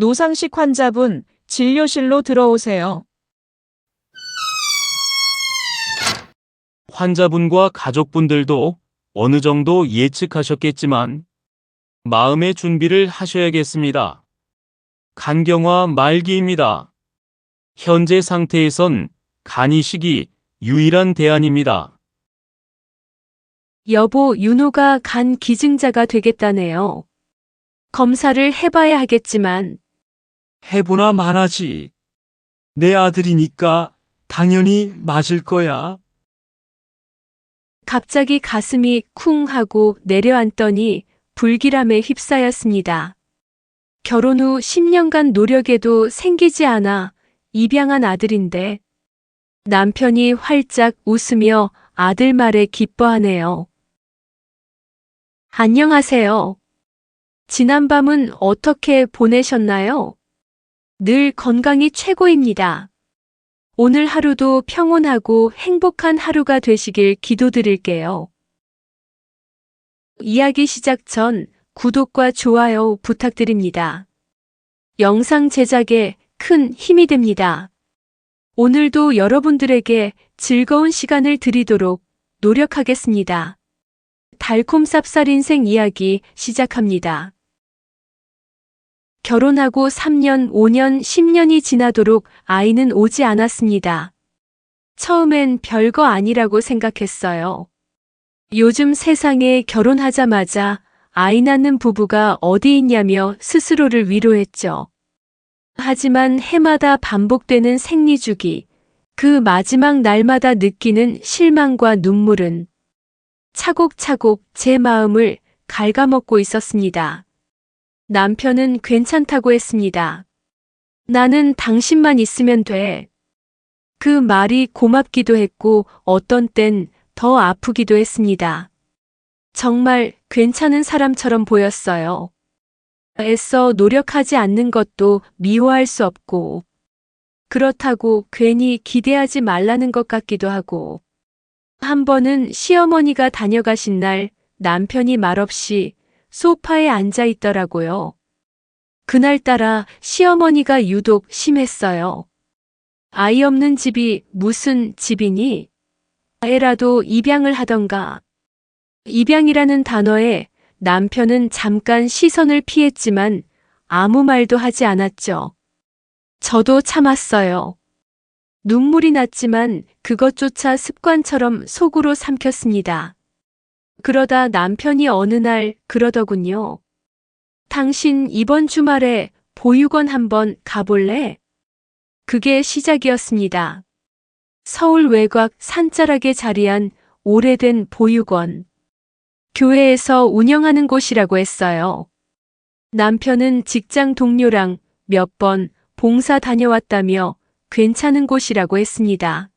노상식 환자분, 진료실로 들어오세요. 환자분과 가족분들도 어느 정도 예측하셨겠지만 마음의 준비를 하셔야겠습니다. 간경화 말기입니다. 현재 상태에선 간이식이 유일한 대안입니다. 여보, 윤호가 간 기증자가 되겠다네요. 검사를 해봐야 하겠지만 해보나 말하지. 내 아들이니까 당연히 맞을 거야. 갑자기 가슴이 쿵 하고 내려앉더니 불길함에 휩싸였습니다. 결혼 후 10년간 노력에도 생기지 않아 입양한 아들인데 남편이 활짝 웃으며 아들 말에 기뻐하네요. 안녕하세요. 지난밤은 어떻게 보내셨나요? 늘 건강이 최고입니다. 오늘 하루도 평온하고 행복한 하루가 되시길 기도드릴게요. 이야기 시작 전 구독과 좋아요 부탁드립니다. 영상 제작에 큰 힘이 됩니다. 오늘도 여러분들에게 즐거운 시간을 드리도록 노력하겠습니다. 달콤 쌉쌀 인생 이야기 시작합니다. 결혼하고 3년, 5년, 10년이 지나도록 아이는 오지 않았습니다. 처음엔 별거 아니라고 생각했어요. 요즘 세상에 결혼하자마자 아이 낳는 부부가 어디 있냐며 스스로를 위로했죠. 하지만 해마다 반복되는 생리주기, 그 마지막 날마다 느끼는 실망과 눈물은 차곡차곡 제 마음을 갉아먹고 있었습니다. 남편은 괜찮다고 했습니다. 나는 당신만 있으면 돼. 그 말이 고맙기도 했고 어떤 땐 더 아프기도 했습니다. 정말 괜찮은 사람처럼 보였어요. 애써 노력하지 않는 것도 미워할 수 없고, 그렇다고 괜히 기대하지 말라는 것 같기도 하고, 한 번은 시어머니가 다녀가신 날 남편이 말없이 소파에 앉아 있더라고요. 그날따라 시어머니가 유독 심했어요. 아이 없는 집이 무슨 집이니? 애라도 입양을 하던가. 입양이라는 단어에 남편은 잠깐 시선을 피했지만 아무 말도 하지 않았죠. 저도 참았어요. 눈물이 났지만 그것조차 습관처럼 속으로 삼켰습니다. 그러다 남편이 어느 날 그러더군요. 당신 이번 주말에 보육원 한번 가볼래? 그게 시작이었습니다. 서울 외곽 산자락에 자리한 오래된 보육원. 교회에서 운영하는 곳이라고 했어요. 남편은 직장 동료랑 몇 번 봉사 다녀왔다며 괜찮은 곳이라고 했습니다.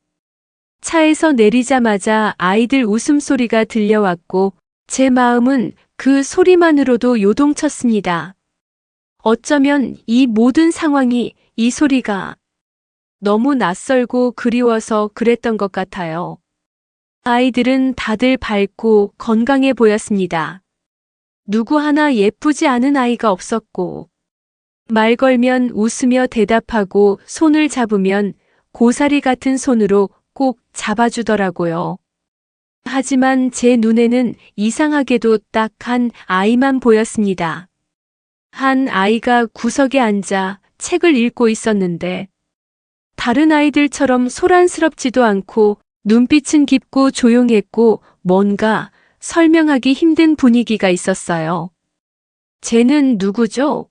차에서 내리자마자 아이들 웃음소리가 들려왔고 제 마음은 그 소리만으로도 요동쳤습니다. 어쩌면 이 모든 상황이, 이 소리가 너무 낯설고 그리워서 그랬던 것 같아요. 아이들은 다들 밝고 건강해 보였습니다. 누구 하나 예쁘지 않은 아이가 없었고, 말 걸면 웃으며 대답하고 손을 잡으면 고사리 같은 손으로 꼭 잡아주더라고요. 하지만 제 눈에는 이상하게도 딱 한 아이만 보였습니다. 한 아이가 구석에 앉아 책을 읽고 있었는데 다른 아이들처럼 소란스럽지도 않고 눈빛은 깊고 조용했고 뭔가 설명하기 힘든 분위기가 있었어요. 쟤는 누구죠?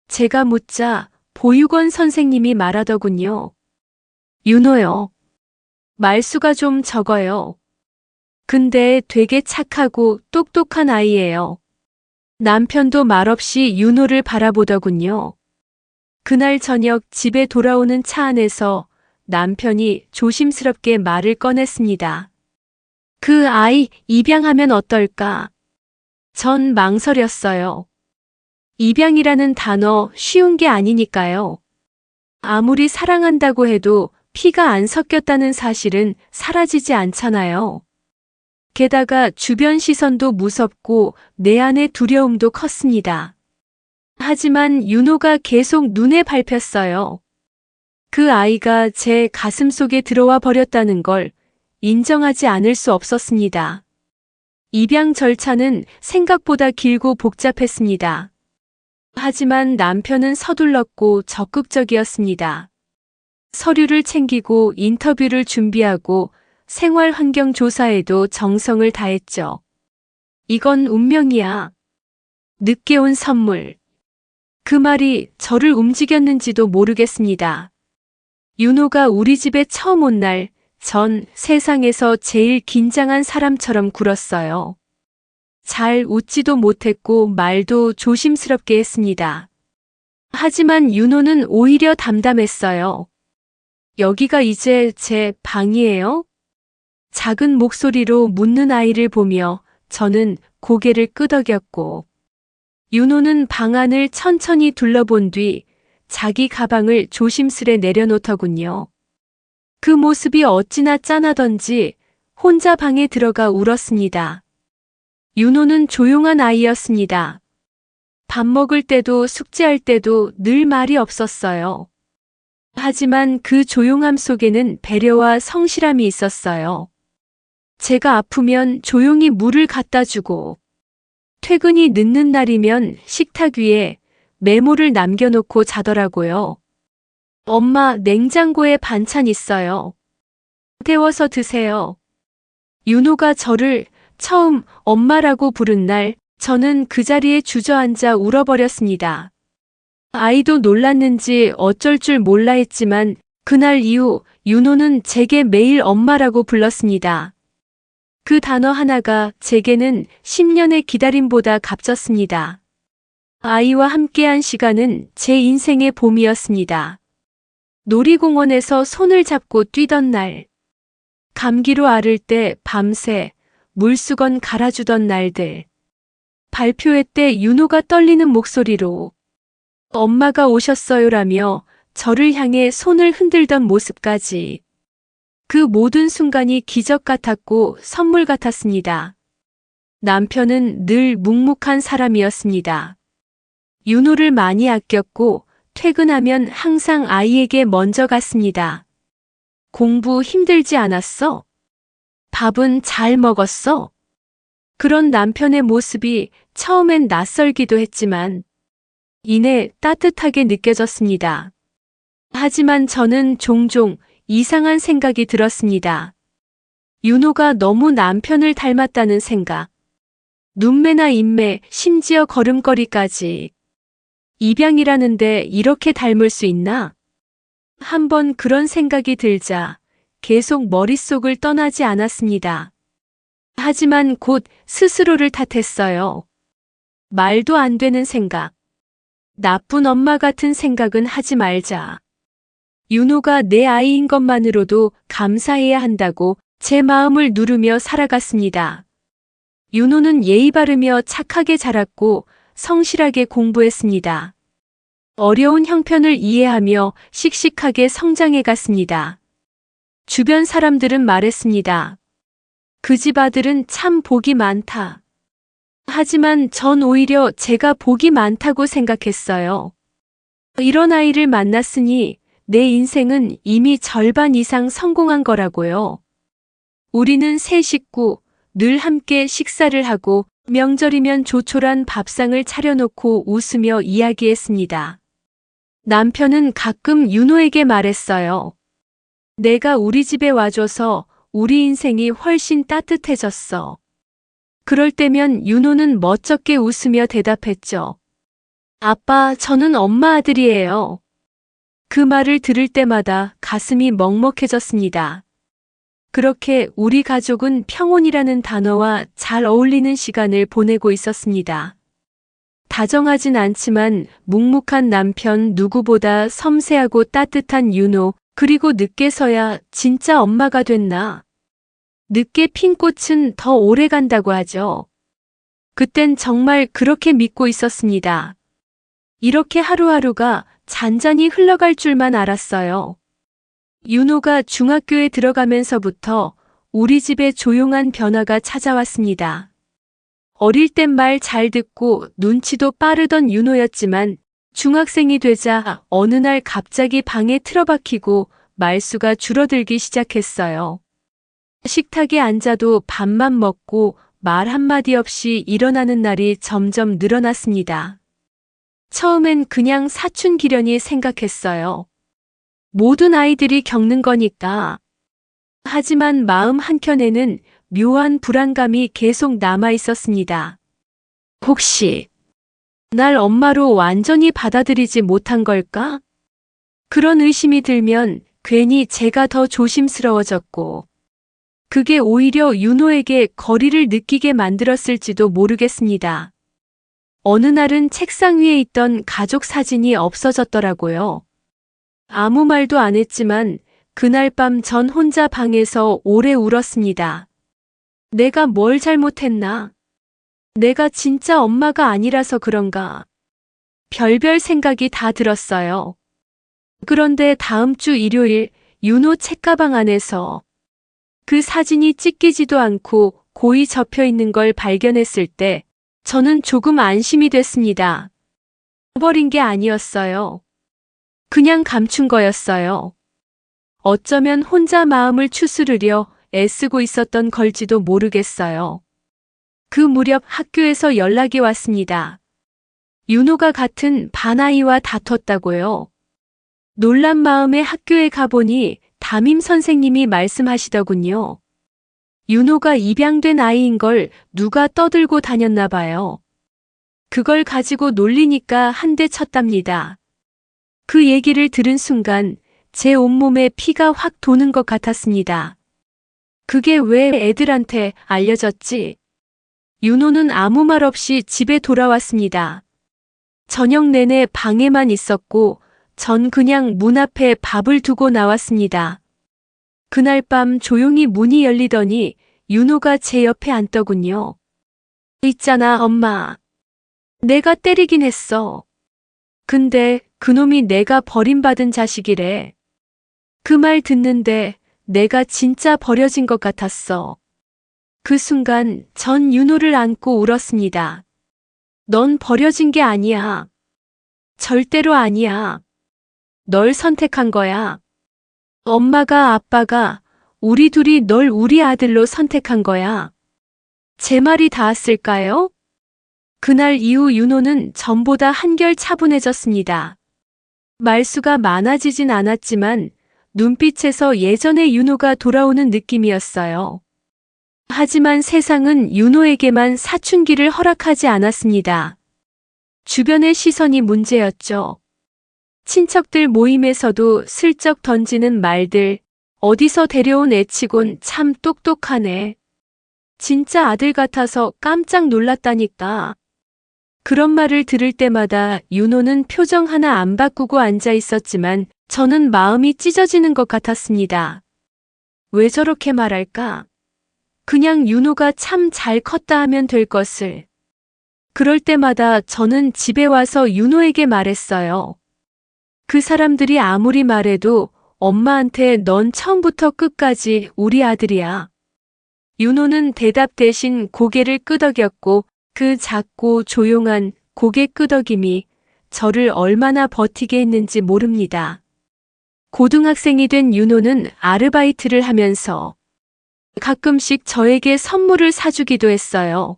제가 묻자 보육원 선생님이 말하더군요. 윤호요. 말수가 좀 적어요. 근데 되게 착하고 똑똑한 아이예요. 남편도 말없이 윤호를 바라보더군요. 그날 저녁 집에 돌아오는 차 안에서 남편이 조심스럽게 말을 꺼냈습니다. 그 아이 입양하면 어떨까? 전 망설였어요. 입양이라는 단어 쉬운 게 아니니까요. 아무리 사랑한다고 해도 피가 안 섞였다는 사실은 사라지지 않잖아요. 게다가 주변 시선도 무섭고 내 안의 두려움도 컸습니다. 하지만 윤호가 계속 눈에 밟혔어요. 그 아이가 제 가슴 속에 들어와 버렸다는 걸 인정하지 않을 수 없었습니다. 입양 절차는 생각보다 길고 복잡했습니다. 하지만 남편은 서둘렀고 적극적이었습니다. 서류를 챙기고 인터뷰를 준비하고 생활 환경 조사에도 정성을 다했죠. 이건 운명이야. 늦게 온 선물. 그 말이 저를 움직였는지도 모르겠습니다. 윤호가 우리 집에 처음 온 날, 전 세상에서 제일 긴장한 사람처럼 굴었어요. 잘 웃지도 못했고 말도 조심스럽게 했습니다. 하지만 윤호는 오히려 담담했어요. 여기가 이제 제 방이에요? 작은 목소리로 묻는 아이를 보며 저는 고개를 끄덕였고, 윤호는 방 안을 천천히 둘러본 뒤 자기 가방을 조심스레 내려놓더군요. 그 모습이 어찌나 짠하던지 혼자 방에 들어가 울었습니다. 윤호는 조용한 아이였습니다. 밥 먹을 때도 숙제할 때도 늘 말이 없었어요. 하지만 그 조용함 속에는 배려와 성실함이 있었어요. 제가 아프면 조용히 물을 갖다 주고, 퇴근이 늦는 날이면 식탁 위에 메모를 남겨놓고 자더라고요. 엄마, 냉장고에 반찬 있어요. 데워서 드세요. 윤호가 저를 처음 엄마라고 부른 날, 저는 그 자리에 주저앉아 울어버렸습니다. 아이도 놀랐는지 어쩔 줄 몰라 했지만 그날 이후 윤호는 제게 매일 엄마라고 불렀습니다. 그 단어 하나가 제게는 10년의 기다림보다 값졌습니다. 아이와 함께한 시간은 제 인생의 봄이었습니다. 놀이공원에서 손을 잡고 뛰던 날, 감기로 앓을 때 밤새 물수건 갈아주던 날들, 발표회 때 윤호가 떨리는 목소리로 엄마가 오셨어요라며 저를 향해 손을 흔들던 모습까지, 그 모든 순간이 기적 같았고 선물 같았습니다. 남편은 늘 묵묵한 사람이었습니다. 윤호를 많이 아꼈고 퇴근하면 항상 아이에게 먼저 갔습니다. 공부 힘들지 않았어? 밥은 잘 먹었어? 그런 남편의 모습이 처음엔 낯설기도 했지만 이내 따뜻하게 느껴졌습니다. 하지만 저는 종종 이상한 생각이 들었습니다. 윤호가 너무 남편을 닮았다는 생각. 눈매나 인매, 심지어 걸음걸이까지. 입양이라는데 이렇게 닮을 수 있나? 한번 그런 생각이 들자 계속 머릿속을 떠나지 않았습니다. 하지만 곧 스스로를 탓했어요. 말도 안 되는 생각. 나쁜 엄마 같은 생각은 하지 말자. 윤호가 내 아이인 것만으로도 감사해야 한다고 제 마음을 누르며 살아갔습니다. 윤호는 예의 바르며 착하게 자랐고 성실하게 공부했습니다. 어려운 형편을 이해하며 씩씩하게 성장해 갔습니다. 주변 사람들은 말했습니다. 그 집 아들은 참 복이 많다. 하지만 전 오히려 제가 복이 많다고 생각했어요. 이런 아이를 만났으니 내 인생은 이미 절반 이상 성공한 거라고요. 우리는 세 식구 늘 함께 식사를 하고 명절이면 조촐한 밥상을 차려놓고 웃으며 이야기했습니다. 남편은 가끔 윤호에게 말했어요. 내가 우리 집에 와줘서 우리 인생이 훨씬 따뜻해졌어. 그럴 때면 윤호는 멋쩍게 웃으며 대답했죠. 아빠, 저는 엄마 아들이에요. 그 말을 들을 때마다 가슴이 먹먹해졌습니다. 그렇게 우리 가족은 평온이라는 단어와 잘 어울리는 시간을 보내고 있었습니다. 다정하진 않지만 묵묵한 남편, 누구보다 섬세하고 따뜻한 윤호, 그리고 늦게서야 진짜 엄마가 됐나. 늦게 핀 꽃은 더 오래 간다고 하죠. 그땐 정말 그렇게 믿고 있었습니다. 이렇게 하루하루가 잔잔히 흘러갈 줄만 알았어요. 윤호가 중학교에 들어가면서부터 우리 집에 조용한 변화가 찾아왔습니다. 어릴 땐 말 잘 듣고 눈치도 빠르던 윤호였지만 중학생이 되자 어느 날 갑자기 방에 틀어박히고 말수가 줄어들기 시작했어요. 식탁에 앉아도 밥만 먹고 말 한마디 없이 일어나는 날이 점점 늘어났습니다. 처음엔 그냥 사춘기련이 생각했어요. 모든 아이들이 겪는 거니까. 하지만 마음 한켠에는 묘한 불안감이 계속 남아 있었습니다. 혹시 날 엄마로 완전히 받아들이지 못한 걸까? 그런 의심이 들면 괜히 제가 더 조심스러워졌고, 그게 오히려 윤호에게 거리를 느끼게 만들었을지도 모르겠습니다. 어느 날은 책상 위에 있던 가족 사진이 없어졌더라고요. 아무 말도 안 했지만 그날 밤 전 혼자 방에서 오래 울었습니다. 내가 뭘 잘못했나? 내가 진짜 엄마가 아니라서 그런가? 별별 생각이 다 들었어요. 그런데 다음 주 일요일 윤호 책가방 안에서 그 사진이 찢기지도 않고 고이 접혀 있는 걸 발견했을 때 저는 조금 안심이 됐습니다. 버린 게 아니었어요. 그냥 감춘 거였어요. 어쩌면 혼자 마음을 추스르려 애쓰고 있었던 걸지도 모르겠어요. 그 무렵 학교에서 연락이 왔습니다. 윤호가 같은 반아이와 다퉜다고요. 놀란 마음에 학교에 가보니 담임 선생님이 말씀하시더군요. 윤호가 입양된 아이인 걸 누가 떠들고 다녔나 봐요. 그걸 가지고 놀리니까 한 대 쳤답니다. 그 얘기를 들은 순간 제 온몸에 피가 확 도는 것 같았습니다. 그게 왜 애들한테 알려졌지? 윤호는 아무 말 없이 집에 돌아왔습니다. 저녁 내내 방에만 있었고 전 그냥 문 앞에 밥을 두고 나왔습니다. 그날 밤 조용히 문이 열리더니 윤호가 제 옆에 앉더군요. 있잖아, 엄마. 내가 때리긴 했어. 근데 그놈이 내가 버림받은 자식이래. 그 말 듣는데 내가 진짜 버려진 것 같았어. 그 순간 전 윤호를 안고 울었습니다. 넌 버려진 게 아니야. 절대로 아니야. 널 선택한 거야. 엄마가 아빠가 우리 둘이 널 우리 아들로 선택한 거야. 제 말이 닿았을까요? 그날 이후 윤호는 전보다 한결 차분해졌습니다. 말수가 많아지진 않았지만 눈빛에서 예전의 윤호가 돌아오는 느낌이었어요. 하지만 세상은 윤호에게만 사춘기를 허락하지 않았습니다. 주변의 시선이 문제였죠. 친척들 모임에서도 슬쩍 던지는 말들, 어디서 데려온 애치곤 참 똑똑하네. 진짜 아들 같아서 깜짝 놀랐다니까. 그런 말을 들을 때마다 윤호는 표정 하나 안 바꾸고 앉아 있었지만 저는 마음이 찢어지는 것 같았습니다. 왜 저렇게 말할까? 그냥 윤호가 참 잘 컸다 하면 될 것을. 그럴 때마다 저는 집에 와서 윤호에게 말했어요. 그 사람들이 아무리 말해도 엄마한테 넌 처음부터 끝까지 우리 아들이야. 윤호는 대답 대신 고개를 끄덕였고 그 작고 조용한 고개 끄덕임이 저를 얼마나 버티게 했는지 모릅니다. 고등학생이 된 윤호는 아르바이트를 하면서 가끔씩 저에게 선물을 사주기도 했어요.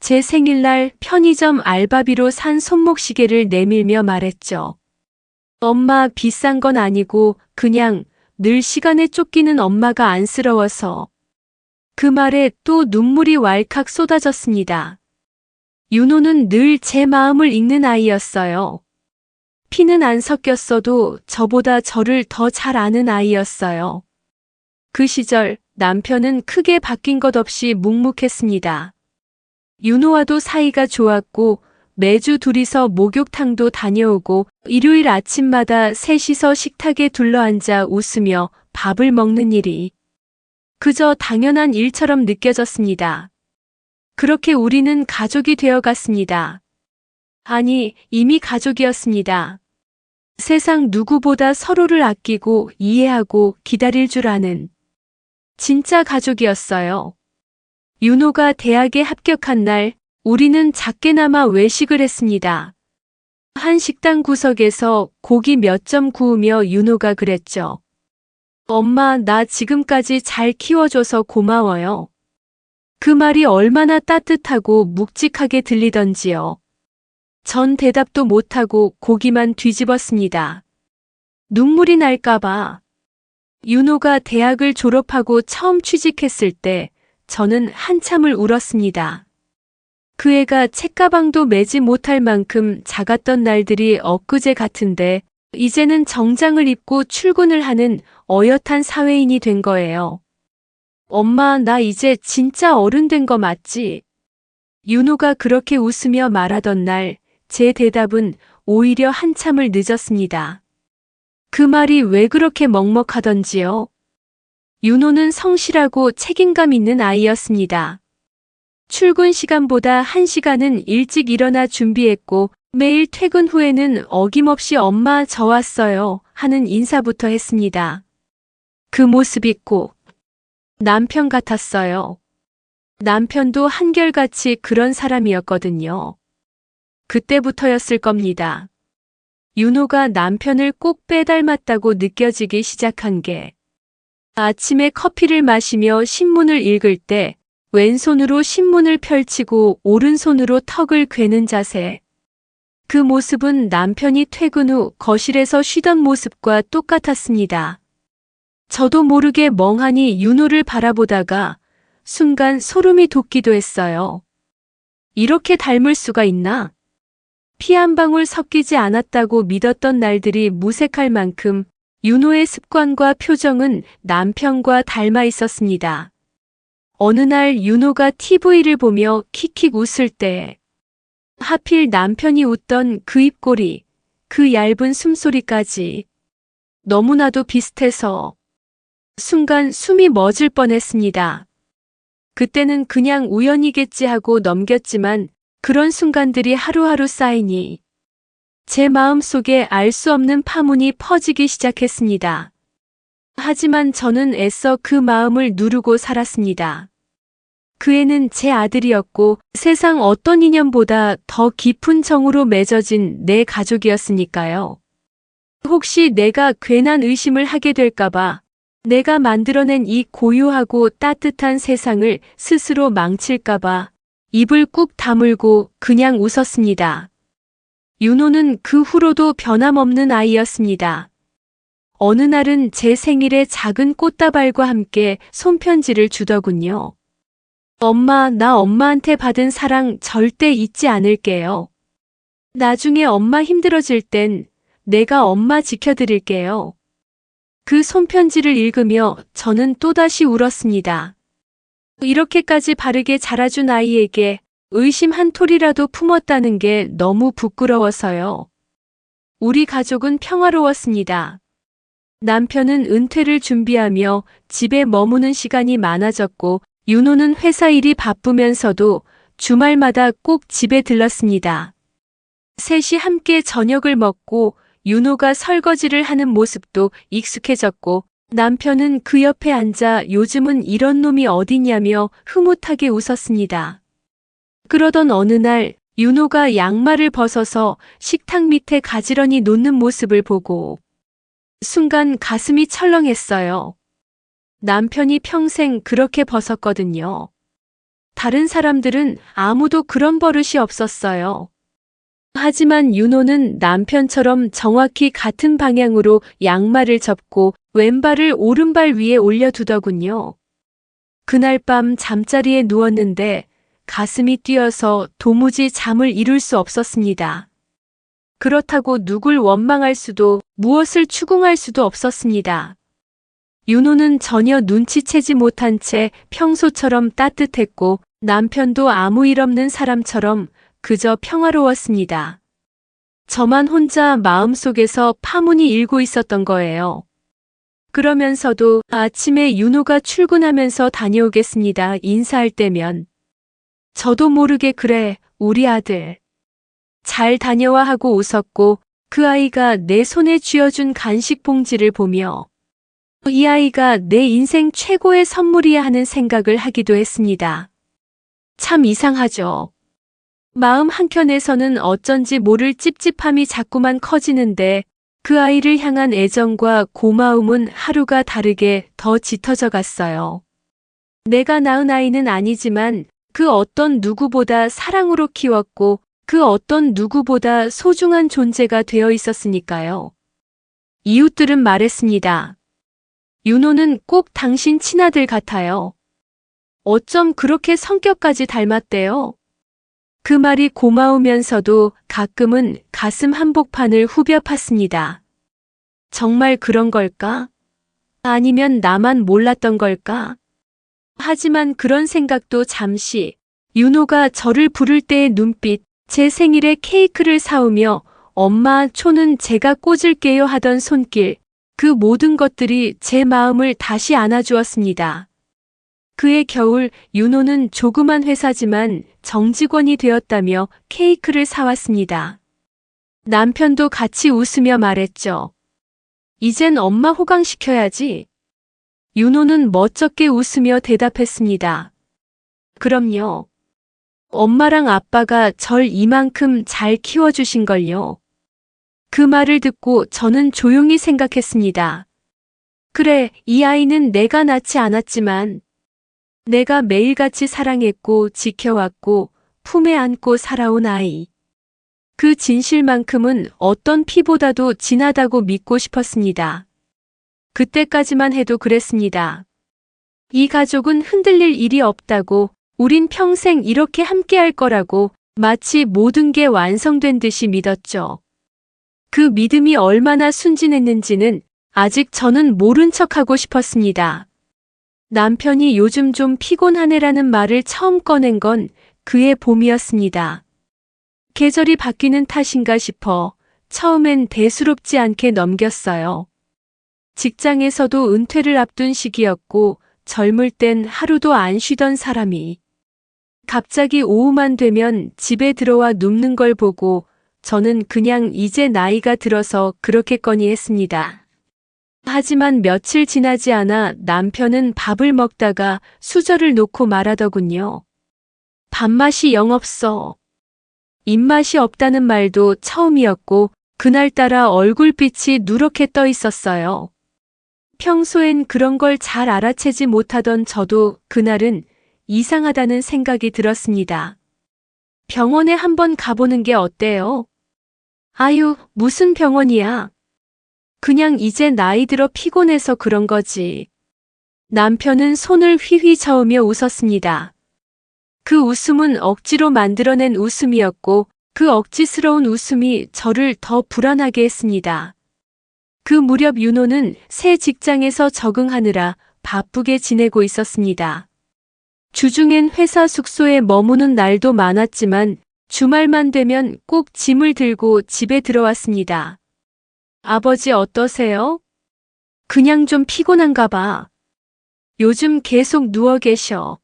제 생일날 편의점 알바비로 산 손목시계를 내밀며 말했죠. 엄마 비싼 건 아니고 그냥 늘 시간에 쫓기는 엄마가 안쓰러워서. 그 말에 또 눈물이 왈칵 쏟아졌습니다. 윤호는 늘 제 마음을 읽는 아이였어요. 피는 안 섞였어도 저보다 저를 더 잘 아는 아이였어요. 그 시절 남편은 크게 바뀐 것 없이 묵묵했습니다. 윤호와도 사이가 좋았고 매주 둘이서 목욕탕도 다녀오고 일요일 아침마다 셋이서 식탁에 둘러앉아 웃으며 밥을 먹는 일이 그저 당연한 일처럼 느껴졌습니다. 그렇게 우리는 가족이 되어갔습니다. 아니, 이미 가족이었습니다. 세상 누구보다 서로를 아끼고 이해하고 기다릴 줄 아는 진짜 가족이었어요. 윤호가 대학에 합격한 날, 우리는 작게나마 외식을 했습니다. 한 식당 구석에서 고기 몇 점 구우며 윤호가 그랬죠. 엄마, 나 지금까지 잘 키워줘서 고마워요. 그 말이 얼마나 따뜻하고 묵직하게 들리던지요. 전 대답도 못하고 고기만 뒤집었습니다. 눈물이 날까봐. 윤호가 대학을 졸업하고 처음 취직했을 때 저는 한참을 울었습니다. 그 애가 책가방도 매지 못할 만큼 작았던 날들이 엊그제 같은데 이제는 정장을 입고 출근을 하는 어엿한 사회인이 된 거예요. 엄마, 나 이제 진짜 어른 된 거 맞지? 윤호가 그렇게 웃으며 말하던 날, 제 대답은 오히려 한참을 늦었습니다. 그 말이 왜 그렇게 먹먹하던지요? 윤호는 성실하고 책임감 있는 아이였습니다. 출근 시간보다 1시간은 일찍 일어나 준비했고 매일 퇴근 후에는 어김없이 엄마 저 왔어요 하는 인사부터 했습니다. 그 모습이 꼭 남편 같았어요. 남편도 한결같이 그런 사람이었거든요. 그때부터였을 겁니다. 윤호가 남편을 꼭 빼닮았다고 느껴지기 시작한 게 아침에 커피를 마시며 신문을 읽을 때 왼손으로 신문을 펼치고 오른손으로 턱을 괴는 자세. 그 모습은 남편이 퇴근 후 거실에서 쉬던 모습과 똑같았습니다. 저도 모르게 멍하니 윤호를 바라보다가 순간 소름이 돋기도 했어요. 이렇게 닮을 수가 있나? 피 한 방울 섞이지 않았다고 믿었던 날들이 무색할 만큼 윤호의 습관과 표정은 남편과 닮아 있었습니다. 어느 날 윤호가 TV를 보며 킥킥 웃을 때 하필 남편이 웃던 그 입꼬리, 그 얇은 숨소리까지 너무나도 비슷해서 순간 숨이 멎을 뻔했습니다. 그때는 그냥 우연이겠지 하고 넘겼지만 그런 순간들이 하루하루 쌓이니 제 마음속에 알 수 없는 파문이 퍼지기 시작했습니다. 하지만 저는 애써 그 마음을 누르고 살았습니다. 그 애는 제 아들이었고 세상 어떤 인연보다 더 깊은 정으로 맺어진 내 가족이었으니까요. 혹시 내가 괜한 의심을 하게 될까봐 내가 만들어낸 이 고요하고 따뜻한 세상을 스스로 망칠까봐 입을 꾹 다물고 그냥 웃었습니다. 윤호는 그 후로도 변함없는 아이였습니다. 어느 날은 제 생일에 작은 꽃다발과 함께 손편지를 주더군요. 엄마, 나 엄마한테 받은 사랑 절대 잊지 않을게요. 나중에 엄마 힘들어질 땐 내가 엄마 지켜드릴게요. 그 손편지를 읽으며 저는 또다시 울었습니다. 이렇게까지 바르게 자라준 아이에게 의심 한 톨이라도 품었다는 게 너무 부끄러워서요. 우리 가족은 평화로웠습니다. 남편은 은퇴를 준비하며 집에 머무는 시간이 많아졌고 윤호는 회사 일이 바쁘면서도 주말마다 꼭 집에 들렀습니다. 셋이 함께 저녁을 먹고 윤호가 설거지를 하는 모습도 익숙해졌고 남편은 그 옆에 앉아 요즘은 이런 놈이 어디냐며 흐뭇하게 웃었습니다. 그러던 어느 날 윤호가 양말을 벗어서 식탁 밑에 가지런히 놓는 모습을 보고 순간 가슴이 철렁했어요. 남편이 평생 그렇게 벗었거든요. 다른 사람들은 아무도 그런 버릇이 없었어요. 하지만 윤호는 남편처럼 정확히 같은 방향으로 양말을 접고 왼발을 오른발 위에 올려두더군요. 그날 밤 잠자리에 누웠는데 가슴이 뛰어서 도무지 잠을 이룰 수 없었습니다. 그렇다고 누굴 원망할 수도 무엇을 추궁할 수도 없었습니다. 윤호는 전혀 눈치채지 못한 채 평소처럼 따뜻했고 남편도 아무 일 없는 사람처럼 그저 평화로웠습니다. 저만 혼자 마음속에서 파문이 일고 있었던 거예요. 그러면서도 아침에 윤호가 출근하면서 다녀오겠습니다. 인사할 때면 저도 모르게 그래, 우리 아들. 잘 다녀와 하고 웃었고 그 아이가 내 손에 쥐어준 간식 봉지를 보며 이 아이가 내 인생 최고의 선물이야 하는 생각을 하기도 했습니다. 참 이상하죠. 마음 한켠에서는 어쩐지 모를 찝찝함이 자꾸만 커지는데 그 아이를 향한 애정과 고마움은 하루가 다르게 더 짙어져 갔어요. 내가 낳은 아이는 아니지만 그 어떤 누구보다 사랑으로 키웠고 그 어떤 누구보다 소중한 존재가 되어 있었으니까요. 이웃들은 말했습니다. 윤호는 꼭 당신 친아들 같아요. 어쩜 그렇게 성격까지 닮았대요? 그 말이 고마우면서도 가끔은 가슴 한복판을 후벼 팠습니다. 정말 그런 걸까? 아니면 나만 몰랐던 걸까? 하지만 그런 생각도 잠시, 윤호가 저를 부를 때의 눈빛, 제 생일에 케이크를 사오며 엄마 초는 제가 꽂을게요 하던 손길, 그 모든 것들이 제 마음을 다시 안아주었습니다. 그해 겨울 윤호는 조그만 회사지만 정직원이 되었다며 케이크를 사왔습니다. 남편도 같이 웃으며 말했죠. 이젠 엄마 호강시켜야지. 윤호는 멋쩍게 웃으며 대답했습니다. 그럼요. 엄마랑 아빠가 절 이만큼 잘 키워주신걸요. 그 말을 듣고 저는 조용히 생각했습니다. 그래, 이 아이는 내가 낳지 않았지만 내가 매일같이 사랑했고 지켜왔고 품에 안고 살아온 아이. 그 진실만큼은 어떤 피보다도 진하다고 믿고 싶었습니다. 그때까지만 해도 그랬습니다. 이 가족은 흔들릴 일이 없다고, 우린 평생 이렇게 함께할 거라고 마치 모든 게 완성된 듯이 믿었죠. 그 믿음이 얼마나 순진했는지는 아직 저는 모른 척하고 싶었습니다. 남편이 요즘 좀 피곤하네라는 말을 처음 꺼낸 건 그해 봄이었습니다. 계절이 바뀌는 탓인가 싶어 처음엔 대수롭지 않게 넘겼어요. 직장에서도 은퇴를 앞둔 시기였고 젊을 땐 하루도 안 쉬던 사람이 갑자기 오후만 되면 집에 들어와 눕는 걸 보고 저는 그냥 이제 나이가 들어서 그렇겠거니 했습니다. 하지만 며칠 지나지 않아 남편은 밥을 먹다가 수저를 놓고 말하더군요. 밥맛이 영 없어. 입맛이 없다는 말도 처음이었고 그날따라 얼굴빛이 누렇게 떠 있었어요. 평소엔 그런 걸 잘 알아채지 못하던 저도 그날은 이상하다는 생각이 들었습니다. 병원에 한번 가보는 게 어때요? 아유, 무슨 병원이야. 그냥 이제 나이 들어 피곤해서 그런 거지. 남편은 손을 휘휘 저으며 웃었습니다. 그 웃음은 억지로 만들어낸 웃음이었고 그 억지스러운 웃음이 저를 더 불안하게 했습니다. 그 무렵 윤호는 새 직장에서 적응하느라 바쁘게 지내고 있었습니다. 주중엔 회사 숙소에 머무는 날도 많았지만 주말만 되면 꼭 짐을 들고 집에 들어왔습니다. 아버지 어떠세요? 그냥 좀 피곤한가 봐. 요즘 계속 누워 계셔.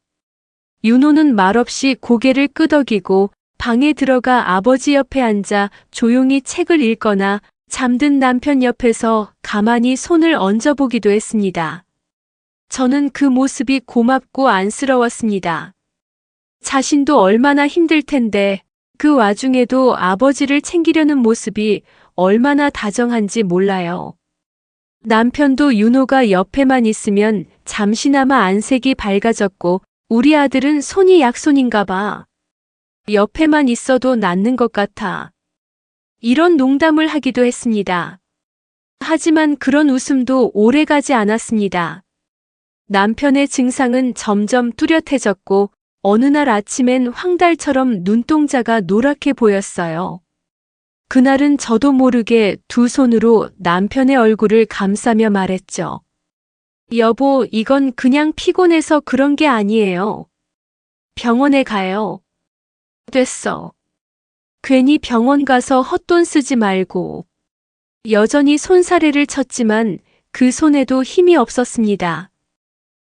윤호는 말없이 고개를 끄덕이고 방에 들어가 아버지 옆에 앉아 조용히 책을 읽거나 잠든 남편 옆에서 가만히 손을 얹어보기도 했습니다. 저는 그 모습이 고맙고 안쓰러웠습니다. 자신도 얼마나 힘들 텐데 그 와중에도 아버지를 챙기려는 모습이 얼마나 다정한지 몰라요. 남편도 윤호가 옆에만 있으면 잠시나마 안색이 밝아졌고 우리 아들은 손이 약손인가 봐. 옆에만 있어도 낫는 것 같아. 이런 농담을 하기도 했습니다. 하지만 그런 웃음도 오래가지 않았습니다. 남편의 증상은 점점 뚜렷해졌고 어느 날 아침엔 황달처럼 눈동자가 노랗게 보였어요. 그날은 저도 모르게 두 손으로 남편의 얼굴을 감싸며 말했죠. 여보, 이건 그냥 피곤해서 그런 게 아니에요. 병원에 가요. 됐어. 괜히 병원 가서 헛돈 쓰지 말고. 여전히 손사래를 쳤지만 그 손에도 힘이 없었습니다.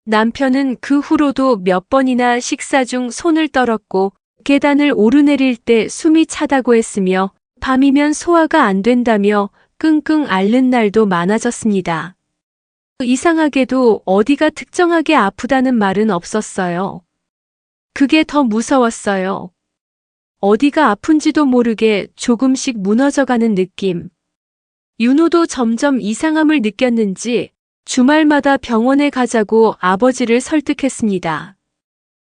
남편은 그 후로도 몇 번이나 식사 중 손을 떨었고 계단을 오르내릴 때 숨이 차다고 했으며 밤이면 소화가 안 된다며 끙끙 앓는 날도 많아졌습니다. 이상하게도 어디가 특정하게 아프다는 말은 없었어요. 그게 더 무서웠어요. 어디가 아픈지도 모르게 조금씩 무너져가는 느낌. 윤호도 점점 이상함을 느꼈는지 주말마다 병원에 가자고 아버지를 설득했습니다.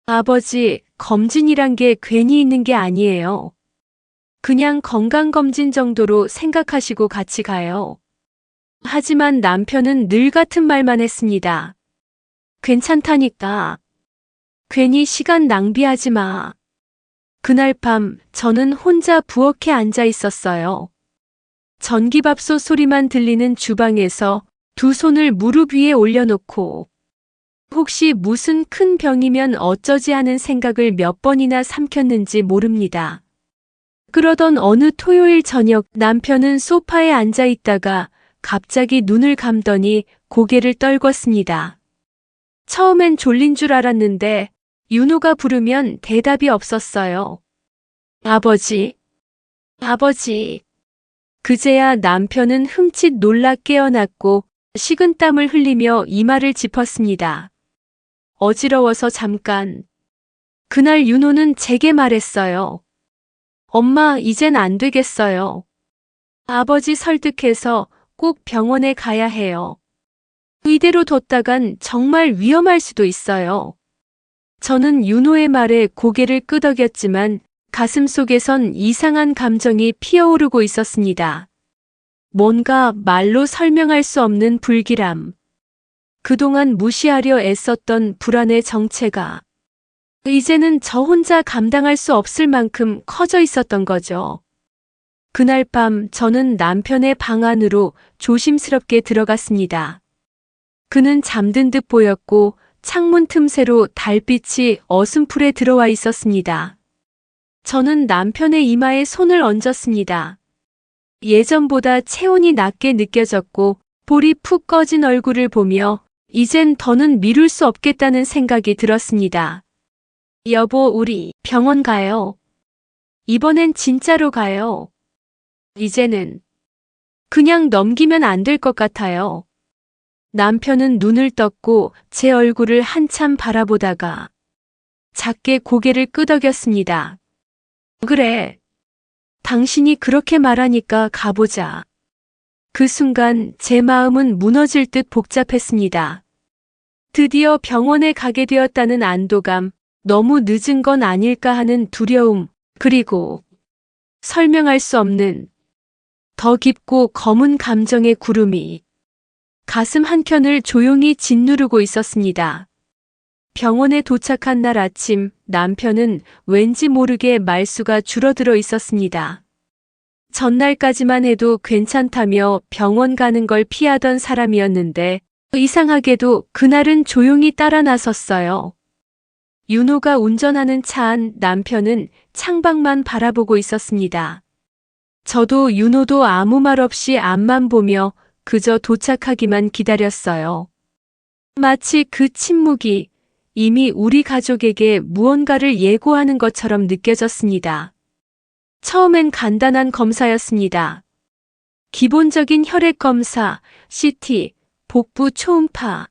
아버지, 검진이란 게 괜히 있는 게 아니에요. 그냥 건강검진 정도로 생각하시고 같이 가요. 하지만 남편은 늘 같은 말만 했습니다. 괜찮다니까. 괜히 시간 낭비하지 마. 그날 밤 저는 혼자 부엌에 앉아 있었어요. 전기밥솥 소리만 들리는 주방에서 두 손을 무릎 위에 올려놓고 혹시 무슨 큰 병이면 어쩌지 하는 생각을 몇 번이나 삼켰는지 모릅니다. 그러던 어느 토요일 저녁 남편은 소파에 앉아 있다가 갑자기 눈을 감더니 고개를 떨궜습니다. 처음엔 졸린 줄 알았는데 윤호가 부르면 대답이 없었어요. 아버지, 아버지. 그제야 남편은 흠칫 놀라 깨어났고 식은땀을 흘리며 이마를 짚었습니다. 어지러워서 잠깐. 그날 윤호는 제게 말했어요. 엄마, 이젠 안 되겠어요. 아버지 설득해서 꼭 병원에 가야 해요. 이대로 뒀다간 정말 위험할 수도 있어요. 저는 윤호의 말에 고개를 끄덕였지만 가슴속에선 이상한 감정이 피어오르고 있었습니다. 뭔가 말로 설명할 수 없는 불길함. 그동안 무시하려 애썼던 불안의 정체가 이제는 저 혼자 감당할 수 없을 만큼 커져 있었던 거죠. 그날 밤 저는 남편의 방 안으로 조심스럽게 들어갔습니다. 그는 잠든 듯 보였고 창문 틈새로 달빛이 어슴풀에 들어와 있었습니다. 저는 남편의 이마에 손을 얹었습니다. 예전보다 체온이 낮게 느껴졌고 볼이 푹 꺼진 얼굴을 보며 이젠 더는 미룰 수 없겠다는 생각이 들었습니다. 여보, 우리 병원 가요. 이번엔 진짜로 가요. 이제는 그냥 넘기면 안 될 것 같아요. 남편은 눈을 떴고 제 얼굴을 한참 바라보다가 작게 고개를 끄덕였습니다. 그래. 당신이 그렇게 말하니까 가보자. 그 순간 제 마음은 무너질 듯 복잡했습니다. 드디어 병원에 가게 되었다는 안도감, 너무 늦은 건 아닐까 하는 두려움, 그리고 설명할 수 없는 더 깊고 검은 감정의 구름이 가슴 한켠을 조용히 짓누르고 있었습니다. 병원에 도착한 날 아침 남편은 왠지 모르게 말수가 줄어들어 있었습니다. 전날까지만 해도 괜찮다며 병원 가는 걸 피하던 사람이었는데 이상하게도 그날은 조용히 따라 나섰어요. 윤호가 운전하는 차 안 남편은 창밖만 바라보고 있었습니다. 저도 윤호도 아무 말 없이 앞만 보며 그저 도착하기만 기다렸어요. 마치 그 침묵이 이미 우리 가족에게 무언가를 예고하는 것처럼 느껴졌습니다. 처음엔 간단한 검사였습니다. 기본적인 혈액 검사, CT, 복부 초음파.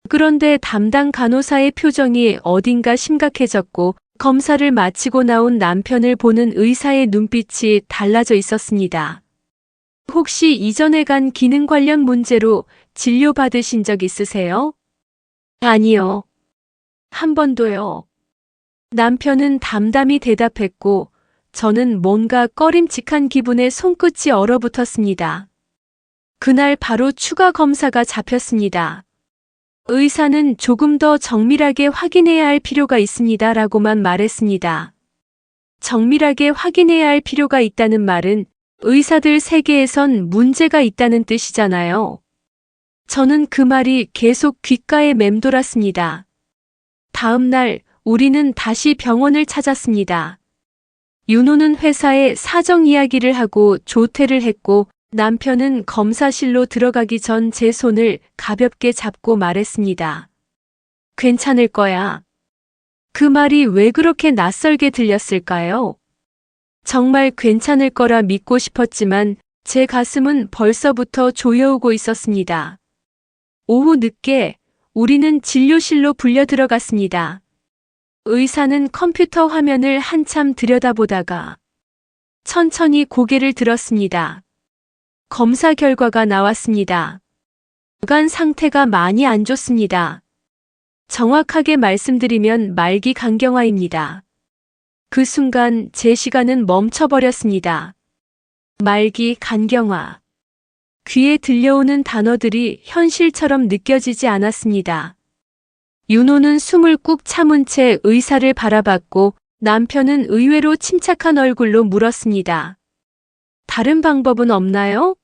그런데 담당 간호사의 표정이 어딘가 심각해졌고 검사를 마치고 나온 남편을 보는 의사의 눈빛이 달라져 있었습니다. 혹시 이전에 간 기능 관련 문제로 진료받으신 적 있으세요? 아니요. 한 번도요. 남편은 담담히 대답했고 저는 뭔가 꺼림칙한 기분에 손끝이 얼어붙었습니다. 그날 바로 추가 검사가 잡혔습니다. 의사는 조금 더 정밀하게 확인해야 할 필요가 있습니다 라고만 말했습니다. 정밀하게 확인해야 할 필요가 있다는 말은 의사들 세계에선 문제가 있다는 뜻이잖아요. 저는 그 말이 계속 귓가에 맴돌았습니다. 다음 날 우리는 다시 병원을 찾았습니다. 윤호는 회사에 사정 이야기를 하고 조퇴를 했고 남편은 검사실로 들어가기 전 제 손을 가볍게 잡고 말했습니다. 괜찮을 거야. 그 말이 왜 그렇게 낯설게 들렸을까요? 정말 괜찮을 거라 믿고 싶었지만 제 가슴은 벌써부터 조여오고 있었습니다. 오후 늦게 우리는 진료실로 불려 들어갔습니다. 의사는 컴퓨터 화면을 한참 들여다보다가 천천히 고개를 들었습니다. 검사 결과가 나왔습니다. 간 상태가 많이 안 좋습니다. 정확하게 말씀드리면 말기 간경화입니다. 그 순간 제 시간은 멈춰버렸습니다. 말기 간경화. 귀에 들려오는 단어들이 현실처럼 느껴지지 않았습니다. 윤호는 숨을 꾹 참은 채 의사를 바라봤고 남편은 의외로 침착한 얼굴로 물었습니다. 다른 방법은 없나요?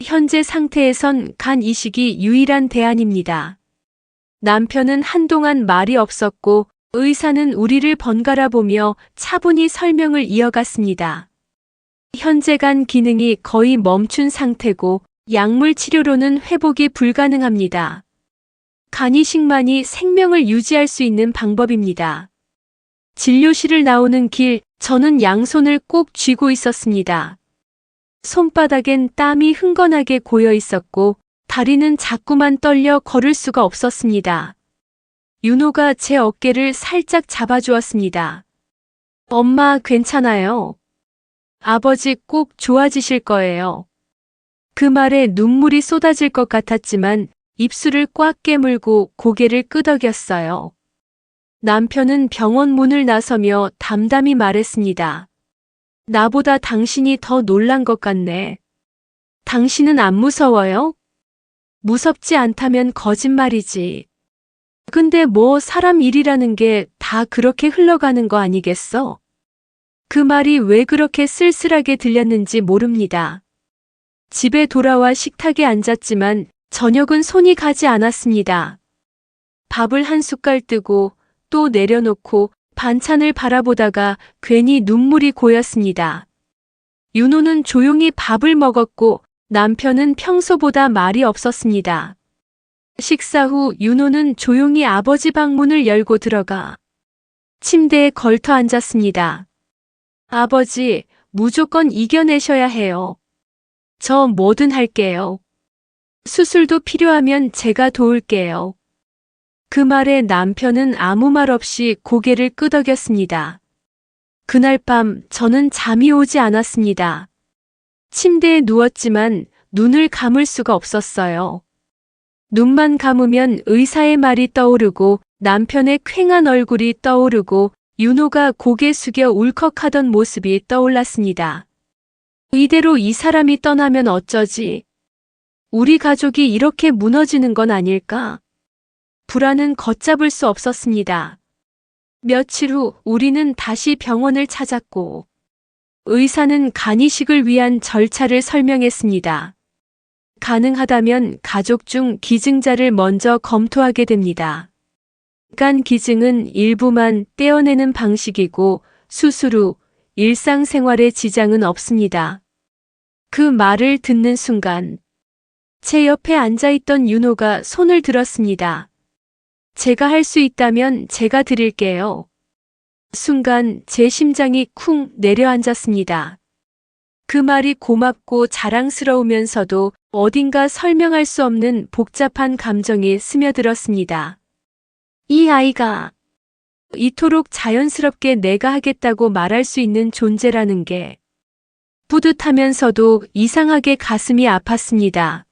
현재 상태에선 간 이식이 유일한 대안입니다. 남편은 한동안 말이 없었고 의사는 우리를 번갈아 보며 차분히 설명을 이어갔습니다. 현재 간 기능이 거의 멈춘 상태고 약물 치료로는 회복이 불가능합니다. 간 이식만이 생명을 유지할 수 있는 방법입니다. 진료실을 나오는 길, 저는 양손을 꼭 쥐고 있었습니다. 손바닥엔 땀이 흥건하게 고여 있었고 다리는 자꾸만 떨려 걸을 수가 없었습니다. 윤호가 제 어깨를 살짝 잡아주었습니다. 엄마 괜찮아요. 아버지 꼭 좋아지실 거예요. 그 말에 눈물이 쏟아질 것 같았지만 입술을 꽉 깨물고 고개를 끄덕였어요. 남편은 병원 문을 나서며 담담히 말했습니다. 나보다 당신이 더 놀란 것 같네. 당신은 안 무서워요? 무섭지 않다면 거짓말이지. 근데 뭐 사람 일이라는 게 다 그렇게 흘러가는 거 아니겠어? 그 말이 왜 그렇게 쓸쓸하게 들렸는지 모릅니다. 집에 돌아와 식탁에 앉았지만 저녁은 손이 가지 않았습니다. 밥을 한 숟갈 뜨고 또 내려놓고 반찬을 바라보다가 괜히 눈물이 고였습니다. 윤호는 조용히 밥을 먹었고 남편은 평소보다 말이 없었습니다. 식사 후 윤호는 조용히 아버지 방 문을 열고 들어가 침대에 걸터 앉았습니다. 아버지, 무조건 이겨내셔야 해요. 저 뭐든 할게요. 수술도 필요하면 제가 도울게요. 그 말에 남편은 아무 말 없이 고개를 끄덕였습니다. 그날 밤 저는 잠이 오지 않았습니다. 침대에 누웠지만 눈을 감을 수가 없었어요. 눈만 감으면 의사의 말이 떠오르고 남편의 퀭한 얼굴이 떠오르고 윤호가 고개 숙여 울컥하던 모습이 떠올랐습니다. 이대로 이 사람이 떠나면 어쩌지? 우리 가족이 이렇게 무너지는 건 아닐까? 불안은 걷잡을 수 없었습니다. 며칠 후 우리는 다시 병원을 찾았고 의사는 간 이식을 위한 절차를 설명했습니다. 가능하다면 가족 중 기증자를 먼저 검토하게 됩니다. 간 기증은 일부만 떼어내는 방식이고 수술 후 일상생활에 지장은 없습니다. 그 말을 듣는 순간 제 옆에 앉아있던 윤호가 손을 들었습니다. 제가 할 수 있다면 제가 드릴게요. 순간 제 심장이 쿵 내려앉았습니다. 그 말이 고맙고 자랑스러우면서도 어딘가 설명할 수 없는 복잡한 감정이 스며들었습니다. 이 아이가 이토록 자연스럽게 내가 하겠다고 말할 수 있는 존재라는 게 뿌듯하면서도 이상하게 가슴이 아팠습니다.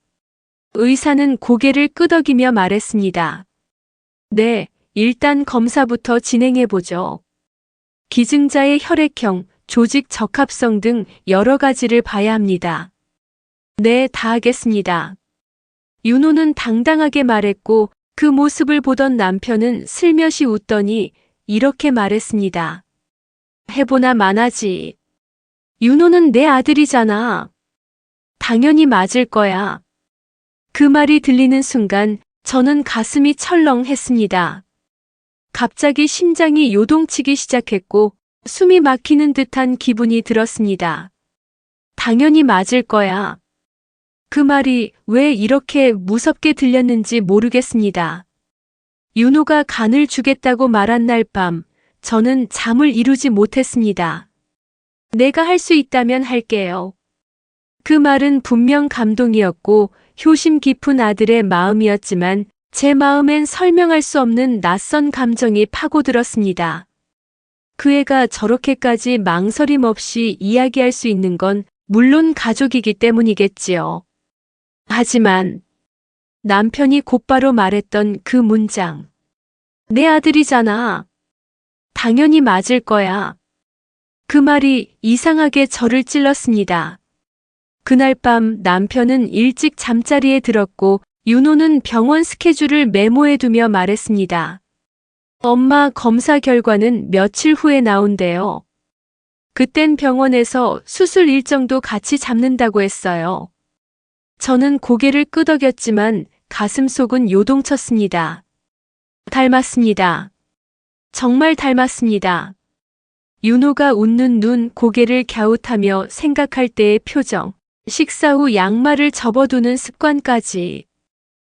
의사는 고개를 끄덕이며 말했습니다. 네, 일단 검사부터 진행해보죠. 기증자의 혈액형, 조직 적합성 등 여러 가지를 봐야 합니다. 네, 다 하겠습니다. 윤호는 당당하게 말했고 그 모습을 보던 남편은 슬며시 웃더니 이렇게 말했습니다. 해보나 마나지. 윤호는 내 아들이잖아. 당연히 맞을 거야. 그 말이 들리는 순간 저는 가슴이 철렁했습니다. 갑자기 심장이 요동치기 시작했고 숨이 막히는 듯한 기분이 들었습니다. 당연히 맞을 거야. 그 말이 왜 이렇게 무섭게 들렸는지 모르겠습니다. 윤호가 간을 주겠다고 말한 날 밤, 저는 잠을 이루지 못했습니다. 내가 할 수 있다면 할게요. 그 말은 분명 감동이었고 효심 깊은 아들의 마음이었지만 제 마음엔 설명할 수 없는 낯선 감정이 파고들었습니다. 그 애가 저렇게까지 망설임 없이 이야기할 수 있는 건 물론 가족이기 때문이겠지요. 하지만 남편이 곧바로 말했던 그 문장. 내 아들이잖아. 당연히 맞을 거야. 그 말이 이상하게 저를 찔렀습니다. 그날 밤 남편은 일찍 잠자리에 들었고 윤호는 병원 스케줄을 메모해두며 말했습니다. 엄마 검사 결과는 며칠 후에 나온대요. 그땐 병원에서 수술 일정도 같이 잡는다고 했어요. 저는 고개를 끄덕였지만 가슴속은 요동쳤습니다. 닮았습니다. 정말 닮았습니다. 윤호가 웃는 눈, 고개를 갸웃하며 생각할 때의 표정, 식사 후 양말을 접어두는 습관까지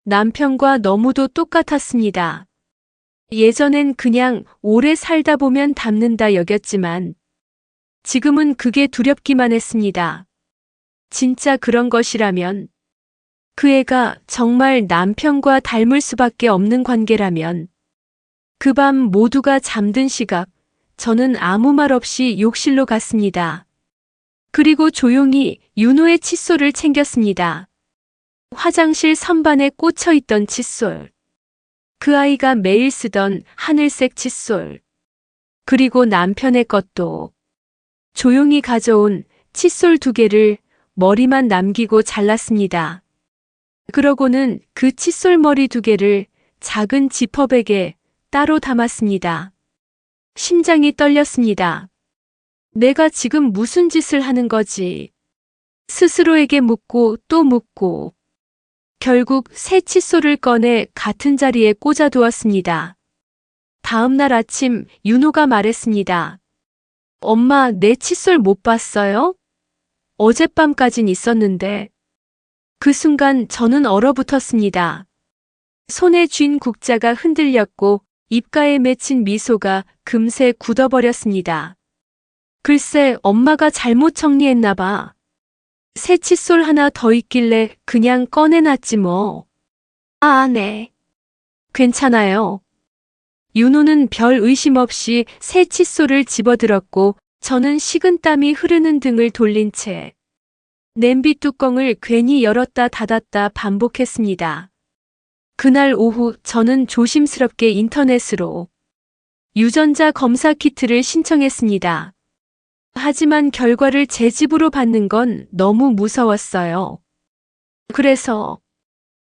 남편과 너무도 똑같았습니다. 예전엔 그냥 오래 살다 보면 닮는다 여겼지만 지금은 그게 두렵기만 했습니다. 진짜 그런 것이라면, 그 애가 정말 남편과 닮을 수밖에 없는 관계라면, 그 밤 모두가 잠든 시각, 저는 아무 말 없이 욕실로 갔습니다. 그리고 조용히 윤호의 칫솔을 챙겼습니다. 화장실 선반에 꽂혀 있던 칫솔. 그 아이가 매일 쓰던 하늘색 칫솔. 그리고 남편의 것도. 조용히 가져온 칫솔 2개를 머리만 남기고 잘랐습니다. 그러고는 그 칫솔 머리 2개를 작은 지퍼백에 따로 담았습니다. 심장이 떨렸습니다. 내가 지금 무슨 짓을 하는 거지? 스스로에게 묻고 또 묻고 결국 새 칫솔을 꺼내 같은 자리에 꽂아두었습니다. 다음 날 아침 윤호가 말했습니다. 엄마, 내 칫솔 못 봤어요? 어젯밤까진 있었는데. 그 순간 저는 얼어붙었습니다. 손에 쥔 국자가 흔들렸고 입가에 맺힌 미소가 금세 굳어버렸습니다. 글쎄, 엄마가 잘못 정리했나 봐. 새 칫솔 하나 더 있길래 그냥 꺼내놨지 뭐. 아, 네. 괜찮아요. 윤호는 별 의심 없이 새 칫솔을 집어들었고 저는 식은땀이 흐르는 등을 돌린 채 냄비 뚜껑을 괜히 열었다 닫았다 반복했습니다. 그날 오후 저는 조심스럽게 인터넷으로 유전자 검사 키트를 신청했습니다. 하지만 결과를 제 집으로 받는 건 너무 무서웠어요. 그래서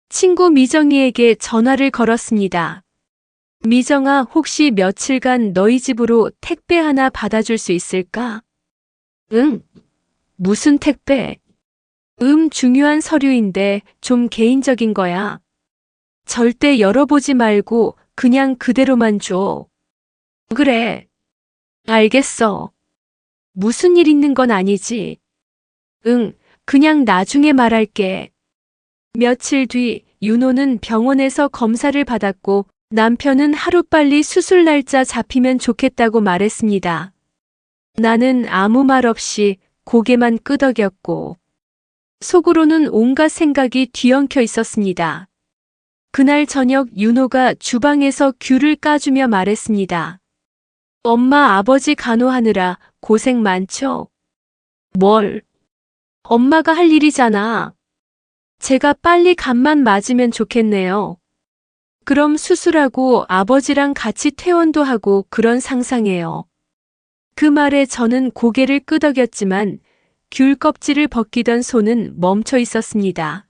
친구 미정이에게 전화를 걸었습니다. 미정아, 혹시 며칠간 너희 집으로 택배 하나 받아줄 수 있을까? 응. 무슨 택배? 중요한 서류인데 좀 개인적인 거야. 절대 열어보지 말고 그냥 그대로만 줘. 그래. 알겠어. 무슨 일 있는 건 아니지? 응, 그냥 나중에 말할게. 며칠 뒤 윤호는 병원에서 검사를 받았고 남편은 하루빨리 수술 날짜 잡히면 좋겠다고 말했습니다. 나는 아무 말 없이 고개만 끄덕였고 속으로는 온갖 생각이 뒤엉켜 있었습니다. 그날 저녁 윤호가 주방에서 귤을 까주며 말했습니다. 엄마, 아버지 간호하느라 고생 많죠? 뭘? 엄마가 할 일이잖아. 제가 빨리 간만 맞으면 좋겠네요. 그럼 수술하고 아버지랑 같이 퇴원도 하고 그런 상상해요. 그 말에 저는 고개를 끄덕였지만 귤 껍질을 벗기던 손은 멈춰 있었습니다.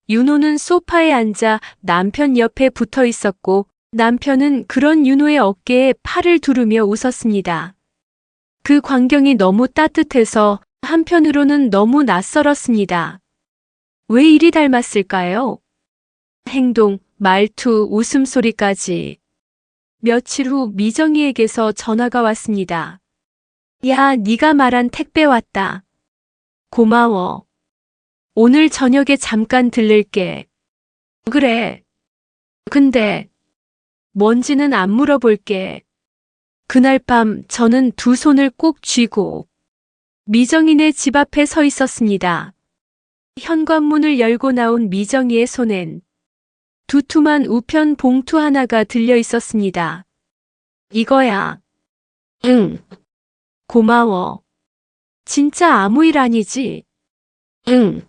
윤호는 소파에 앉아 남편 옆에 붙어 있었고 남편은 그런 윤호의 어깨에 팔을 두르며 웃었습니다. 그 광경이 너무 따뜻해서 한편으로는 너무 낯설었습니다. 왜 이리 닮았을까요? 행동, 말투, 웃음소리까지. 며칠 후 미정이에게서 전화가 왔습니다. 야, 네가 말한 택배 왔다. 고마워. 오늘 저녁에 잠깐 들를게. 그래. 근데 뭔지는 안 물어볼게. 그날 밤 저는 두 손을 꼭 쥐고 미정이네 집 앞에 서 있었습니다. 현관문을 열고 나온 미정이의 손엔 두툼한 우편 봉투 하나가 들려 있었습니다. 이거야. 응. 고마워. 진짜 아무 일 아니지? 응.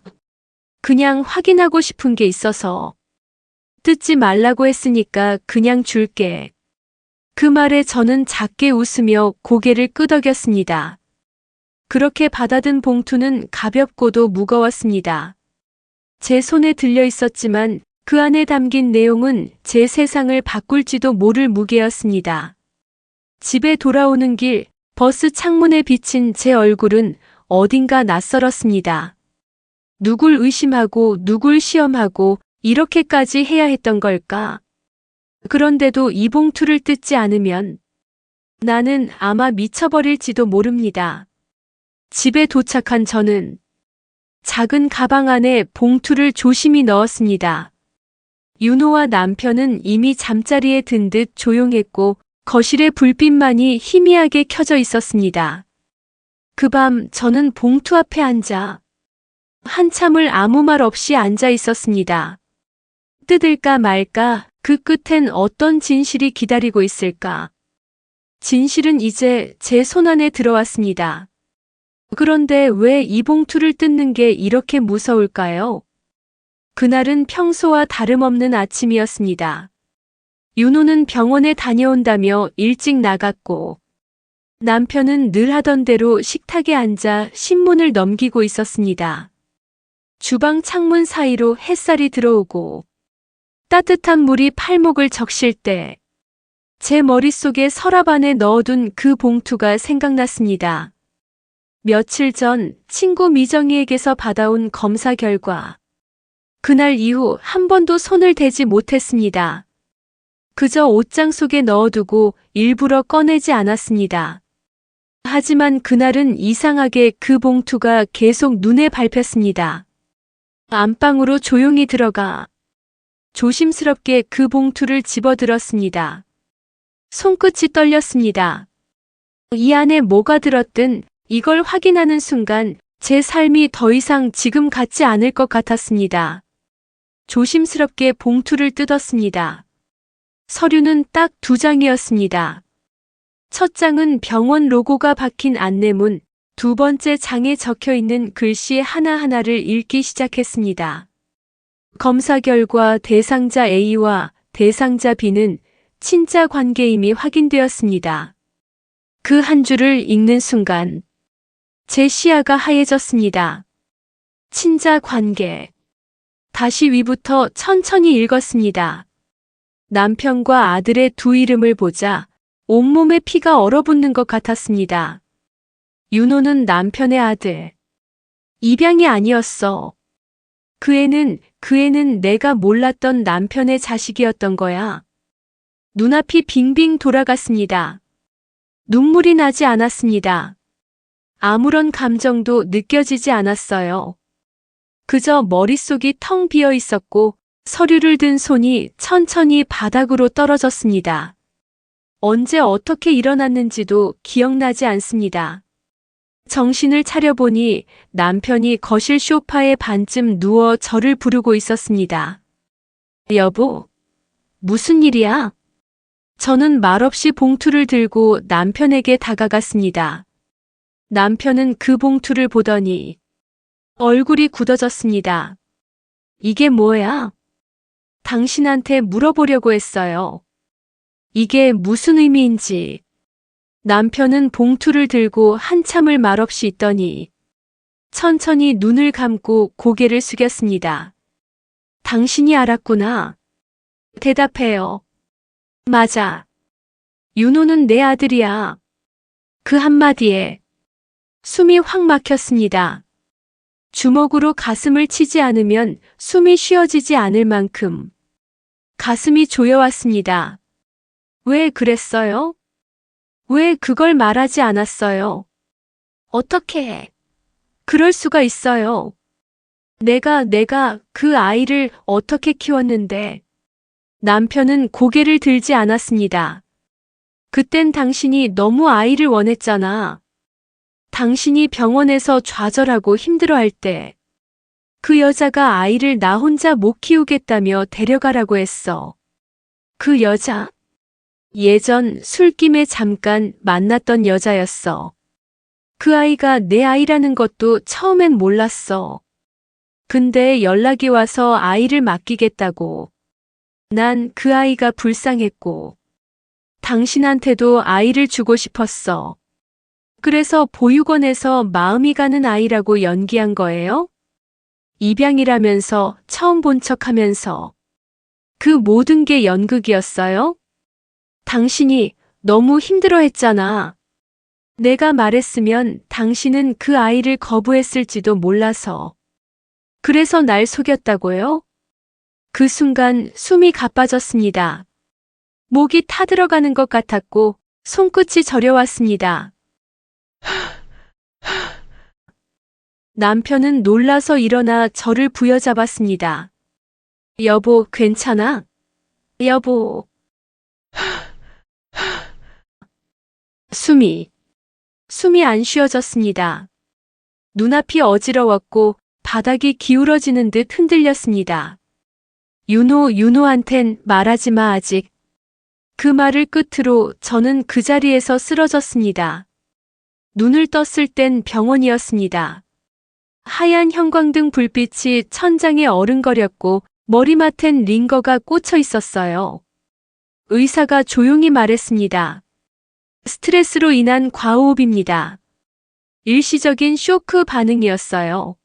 그냥 확인하고 싶은 게 있어서. 뜯지 말라고 했으니까 그냥 줄게. 그 말에 저는 작게 웃으며 고개를 끄덕였습니다. 그렇게 받아든 봉투는 가볍고도 무거웠습니다. 제 손에 들려 있었지만 그 안에 담긴 내용은 제 세상을 바꿀지도 모를 무게였습니다. 집에 돌아오는 길, 버스 창문에 비친 제 얼굴은 어딘가 낯설었습니다. 누굴 의심하고 누굴 시험하고 이렇게까지 해야 했던 걸까? 그런데도 이 봉투를 뜯지 않으면 나는 아마 미쳐버릴지도 모릅니다. 집에 도착한 저는 작은 가방 안에 봉투를 조심히 넣었습니다. 윤호와 남편은 이미 잠자리에 든 듯 조용했고 거실의 불빛만이 희미하게 켜져 있었습니다. 그 밤 저는 봉투 앞에 앉아 한참을 아무 말 없이 앉아 있었습니다. 뜯을까 말까, 그 끝엔 어떤 진실이 기다리고 있을까? 진실은 이제 제 손 안에 들어왔습니다. 그런데 왜 이 봉투를 뜯는 게 이렇게 무서울까요? 그날은 평소와 다름없는 아침이었습니다. 윤호는 병원에 다녀온다며 일찍 나갔고, 남편은 늘 하던 대로 식탁에 앉아 신문을 넘기고 있었습니다. 주방 창문 사이로 햇살이 들어오고, 따뜻한 물이 팔목을 적실 때, 제 머릿속에 서랍 안에 넣어둔 그 봉투가 생각났습니다. 며칠 전 친구 미정이에게서 받아온 검사 결과. 그날 이후 한 번도 손을 대지 못했습니다. 그저 옷장 속에 넣어두고 일부러 꺼내지 않았습니다. 하지만 그날은 이상하게 그 봉투가 계속 눈에 밟혔습니다. 안방으로 조용히 들어가 조심스럽게 그 봉투를 집어들었습니다. 손끝이 떨렸습니다. 이 안에 뭐가 들었든 이걸 확인하는 순간 제 삶이 더 이상 지금 같지 않을 것 같았습니다. 조심스럽게 봉투를 뜯었습니다. 서류는 딱 2장이었습니다. 첫 장은 병원 로고가 박힌 안내문, 두 번째 장에 적혀 있는 글씨 하나하나를 읽기 시작했습니다. 검사 결과 대상자 A와 대상자 B는 친자 관계임이 확인되었습니다. 그 한 줄을 읽는 순간 제 시야가 하얘졌습니다. 친자 관계. 다시 위부터 천천히 읽었습니다. 남편과 아들의 두 이름을 보자 온몸에 피가 얼어붙는 것 같았습니다. 윤호는 남편의 아들. 입양이 아니었어. 그 애는 내가 몰랐던 남편의 자식이었던 거야. 눈앞이 빙빙 돌아갔습니다. 눈물이 나지 않았습니다. 아무런 감정도 느껴지지 않았어요. 그저 머릿속이 텅 비어 있었고 서류를 든 손이 천천히 바닥으로 떨어졌습니다. 언제 어떻게 일어났는지도 기억나지 않습니다. 정신을 차려보니 남편이 거실 소파에 반쯤 누워 저를 부르고 있었습니다. 여보, 무슨 일이야? 저는 말없이 봉투를 들고 남편에게 다가갔습니다. 남편은 그 봉투를 보더니 얼굴이 굳어졌습니다. 이게 뭐야? 당신한테 물어보려고 했어요. 이게 무슨 의미인지. 남편은 봉투를 들고 한참을 말없이 있더니 천천히 눈을 감고 고개를 숙였습니다. 당신이 알았구나. 대답해요. 맞아. 윤호는 내 아들이야. 그 한마디에 숨이 확 막혔습니다. 주먹으로 가슴을 치지 않으면 숨이 쉬어지지 않을 만큼 가슴이 조여왔습니다. 왜 그랬어요? 왜 그걸 말하지 않았어요? 어떻게 그럴 수가 있어요? 내가 그 아이를 어떻게 키웠는데. 남편은 고개를 들지 않았습니다. 그땐 당신이 너무 아이를 원했잖아. 당신이 병원에서 좌절하고 힘들어할 때 그 여자가 아이를 나 혼자 못 키우겠다며 데려가라고 했어. 그 여자? 예전 술김에 잠깐 만났던 여자였어. 그 아이가 내 아이라는 것도 처음엔 몰랐어. 근데 연락이 와서 아이를 맡기겠다고. 난 그 아이가 불쌍했고, 당신한테도 아이를 주고 싶었어. 그래서 보육원에서 마음이 가는 아이라고 연기한 거예요? 입양이라면서 처음 본 척 하면서. 그 모든 게 연극이었어요? 당신이 너무 힘들어 했잖아. 내가 말했으면 당신은 그 아이를 거부했을지도 몰라서. 그래서 날 속였다고요? 그 순간 숨이 가빠졌습니다. 목이 타들어가는 것 같았고 손끝이 저려왔습니다. 남편은 놀라서 일어나 저를 부여잡았습니다. 여보, 괜찮아? 여보. 숨이 안 쉬어졌습니다. 눈앞이 어지러웠고 바닥이 기울어지는 듯 흔들렸습니다. 윤호한텐 말하지 마 아직. 그 말을 끝으로 저는 그 자리에서 쓰러졌습니다. 눈을 떴을 땐 병원이었습니다. 하얀 형광등 불빛이 천장에 어른거렸고 머리맡엔 링거가 꽂혀 있었어요. 의사가 조용히 말했습니다. 스트레스로 인한 과호흡입니다. 일시적인 쇼크 반응이었어요.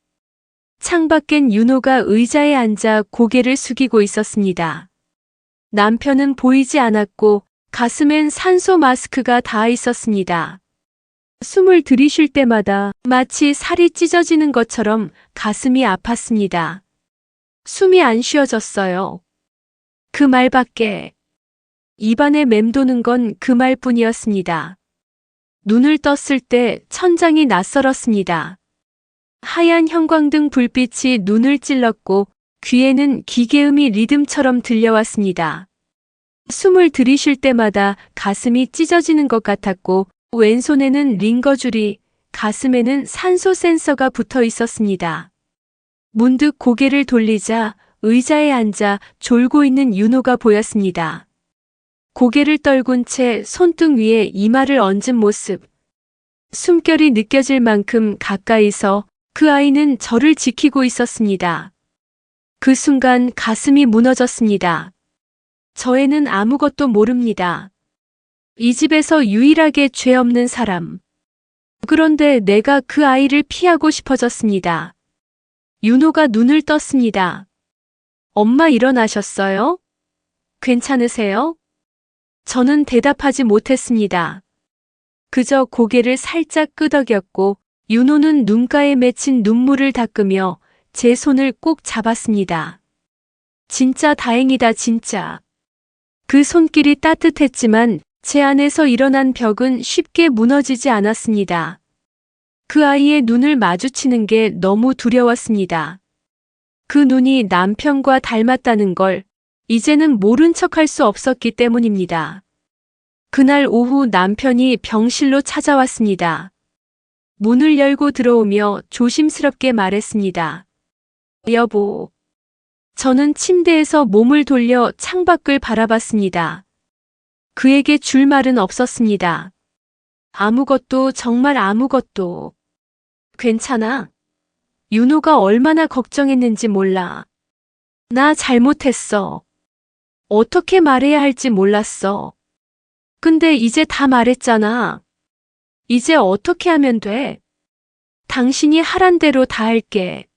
창밖엔 윤호가 의자에 앉아 고개를 숙이고 있었습니다. 남편은 보이지 않았고 가슴엔 산소 마스크가 닿아 있었습니다. 숨을 들이쉴 때마다 마치 살이 찢어지는 것처럼 가슴이 아팠습니다. 숨이 안 쉬어졌어요. 그 말밖에. 입안에 맴도는 건 그 말뿐이었습니다. 눈을 떴을 때 천장이 낯설었습니다. 하얀 형광등 불빛이 눈을 찔렀고 귀에는 기계음이 리듬처럼 들려왔습니다. 숨을 들이쉴 때마다 가슴이 찢어지는 것 같았고 왼손에는 링거줄이, 가슴에는 산소 센서가 붙어 있었습니다. 문득 고개를 돌리자 의자에 앉아 졸고 있는 윤호가 보였습니다. 고개를 떨군 채 손등 위에 이마를 얹은 모습. 숨결이 느껴질 만큼 가까이서 그 아이는 저를 지키고 있었습니다. 그 순간 가슴이 무너졌습니다. 저애는 아무것도 모릅니다. 이 집에서 유일하게 죄 없는 사람. 그런데 내가 그 아이를 피하고 싶어졌습니다. 윤호가 눈을 떴습니다. 엄마 일어나셨어요? 괜찮으세요? 저는 대답하지 못했습니다. 그저 고개를 살짝 끄덕였고 윤호는 눈가에 맺힌 눈물을 닦으며 제 손을 꼭 잡았습니다. 진짜 다행이다 진짜. 그 손길이 따뜻했지만 제 안에서 일어난 벽은 쉽게 무너지지 않았습니다. 그 아이의 눈을 마주치는 게 너무 두려웠습니다. 그 눈이 남편과 닮았다는 걸 이제는 모른 척할 수 없었기 때문입니다. 그날 오후 남편이 병실로 찾아왔습니다. 문을 열고 들어오며 조심스럽게 말했습니다. 여보. 저는 침대에서 몸을 돌려 창밖을 바라봤습니다. 그에게 줄 말은 없었습니다. 아무것도 정말 아무것도. 괜찮아? 윤호가 얼마나 걱정했는지 몰라. 나 잘못했어. 어떻게 말해야 할지 몰랐어. 근데 이제 다 말했잖아. 이제 어떻게 하면 돼? 당신이 하란 대로 다 할게.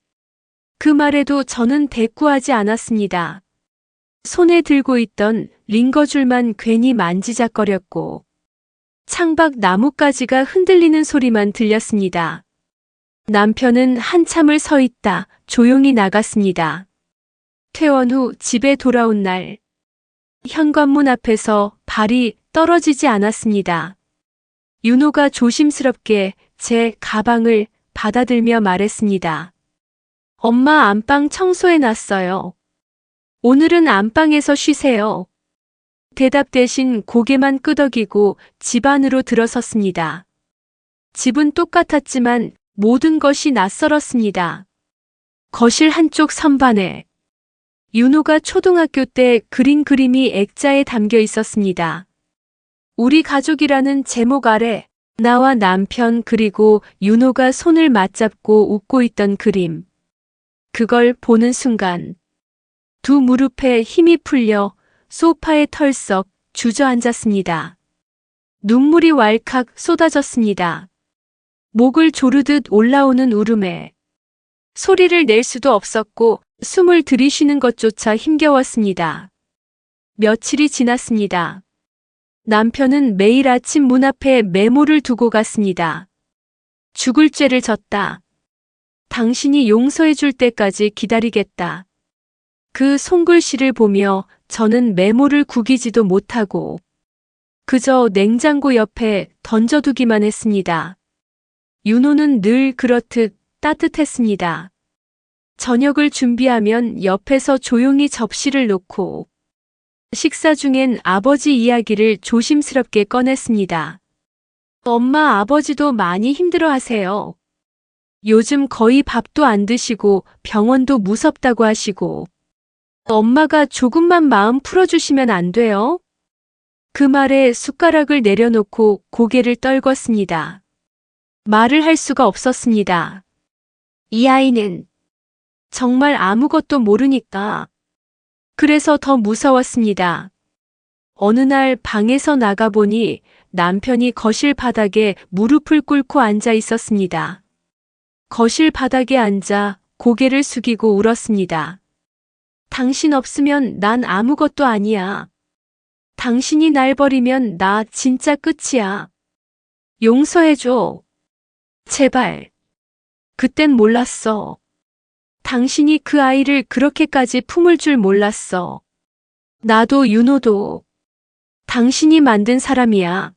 그 말에도 저는 대꾸하지 않았습니다. 손에 들고 있던 링거줄만 괜히 만지작거렸고 창밖 나뭇가지가 흔들리는 소리만 들렸습니다. 남편은 한참을 서 있다 조용히 나갔습니다. 퇴원 후 집에 돌아온 날 현관문 앞에서 발이 떨어지지 않았습니다. 윤호가 조심스럽게 제 가방을 받아들며 말했습니다. 엄마 안방 청소해 놨어요. 오늘은 안방에서 쉬세요. 대답 대신 고개만 끄덕이고 집 안으로 들어섰습니다. 집은 똑같았지만 모든 것이 낯설었습니다. 거실 한쪽 선반에 윤호가 초등학교 때 그린 그림이 액자에 담겨 있었습니다. 우리 가족이라는 제목 아래 나와 남편 그리고 윤호가 손을 맞잡고 웃고 있던 그림. 그걸 보는 순간 두 무릎에 힘이 풀려 소파에 털썩 주저앉았습니다. 눈물이 왈칵 쏟아졌습니다. 목을 조르듯 올라오는 울음에 소리를 낼 수도 없었고 숨을 들이쉬는 것조차 힘겨웠습니다. 며칠이 지났습니다. 남편은 매일 아침 문 앞에 메모를 두고 갔습니다. 죽을 죄를 졌다. 당신이 용서해 줄 때까지 기다리겠다. 그 손글씨를 보며 저는 메모를 구기지도 못하고 그저 냉장고 옆에 던져두기만 했습니다. 윤호는 늘 그렇듯 따뜻했습니다. 저녁을 준비하면 옆에서 조용히 접시를 놓고 식사 중엔 아버지 이야기를 조심스럽게 꺼냈습니다. 엄마 아버지도 많이 힘들어 하세요. 요즘 거의 밥도 안 드시고 병원도 무섭다고 하시고 엄마가 조금만 마음 풀어주시면 안 돼요? 그 말에 숟가락을 내려놓고 고개를 떨궜습니다. 말을 할 수가 없었습니다. 이 아이는 정말 아무것도 모르니까. 그래서 더 무서웠습니다. 어느 날 방에서 나가보니 남편이 거실 바닥에 무릎을 꿇고 앉아 있었습니다. 거실 바닥에 앉아 고개를 숙이고 울었습니다. 당신 없으면 난 아무것도 아니야. 당신이 날 버리면 나 진짜 끝이야. 용서해줘. 제발. 그땐 몰랐어. 당신이 그 아이를 그렇게까지 품을 줄 몰랐어. 나도 윤호도 당신이 만든 사람이야.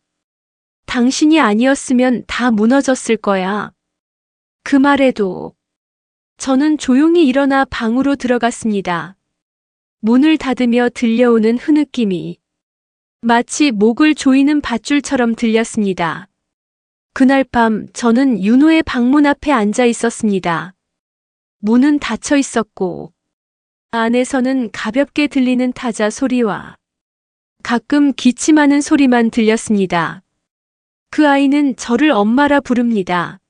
당신이 아니었으면 다 무너졌을 거야. 그 말에도 저는 조용히 일어나 방으로 들어갔습니다. 문을 닫으며 들려오는 흐느낌이 마치 목을 조이는 밧줄처럼 들렸습니다. 그날 밤 저는 윤호의 방문 앞에 앉아 있었습니다. 문은 닫혀 있었고 안에서는 가볍게 들리는 타자 소리와 가끔 기침하는 소리만 들렸습니다. 그 아이는 저를 엄마라 부릅니다.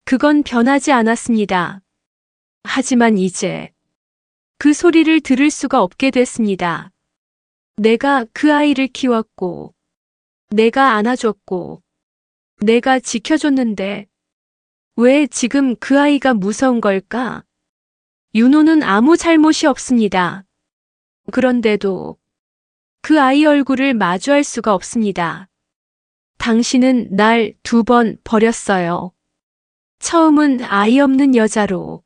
그건 변하지 않았습니다. 하지만 이제 그 소리를 들을 수가 없게 됐습니다. 내가 그 아이를 키웠고 내가 안아줬고 내가 지켜줬는데 왜 지금 그 아이가 무서운 걸까? 윤호는 아무 잘못이 없습니다. 그런데도 그 아이 얼굴을 마주할 수가 없습니다. 당신은 날 2번 버렸어요. 처음은 아이 없는 여자로,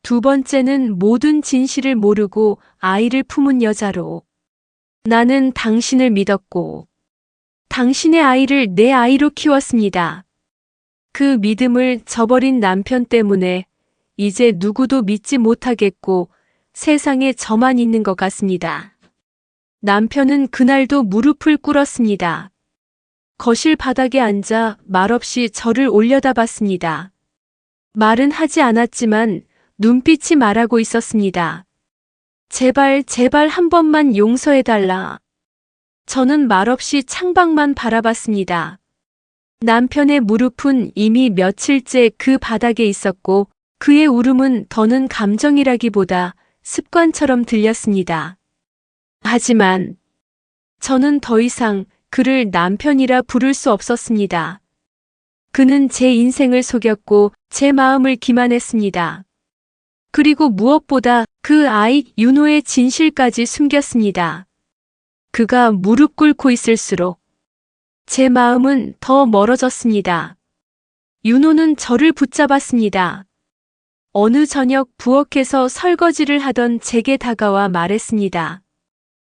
두 번째는 모든 진실을 모르고 아이를 품은 여자로. 나는 당신을 믿었고, 당신의 아이를 내 아이로 키웠습니다. 그 믿음을 저버린 남편 때문에 이제 누구도 믿지 못하겠고 세상에 저만 있는 것 같습니다. 남편은 그날도 무릎을 꿇었습니다. 거실 바닥에 앉아 말없이 저를 올려다봤습니다. 말은 하지 않았지만 눈빛이 말하고 있었습니다. 제발, 제발 한 번만 용서해달라. 저는 말없이 창밖만 바라봤습니다. 남편의 무릎은 이미 며칠째 그 바닥에 있었고 그의 울음은 더는 감정이라기보다 습관처럼 들렸습니다. 하지만 저는 더 이상 그를 남편이라 부를 수 없었습니다. 그는 제 인생을 속였고 제 마음을 기만했습니다. 그리고 무엇보다 그 아이 윤호의 진실까지 숨겼습니다. 그가 무릎 꿇고 있을수록 제 마음은 더 멀어졌습니다. 윤호는 저를 붙잡았습니다. 어느 저녁 부엌에서 설거지를 하던 제게 다가와 말했습니다.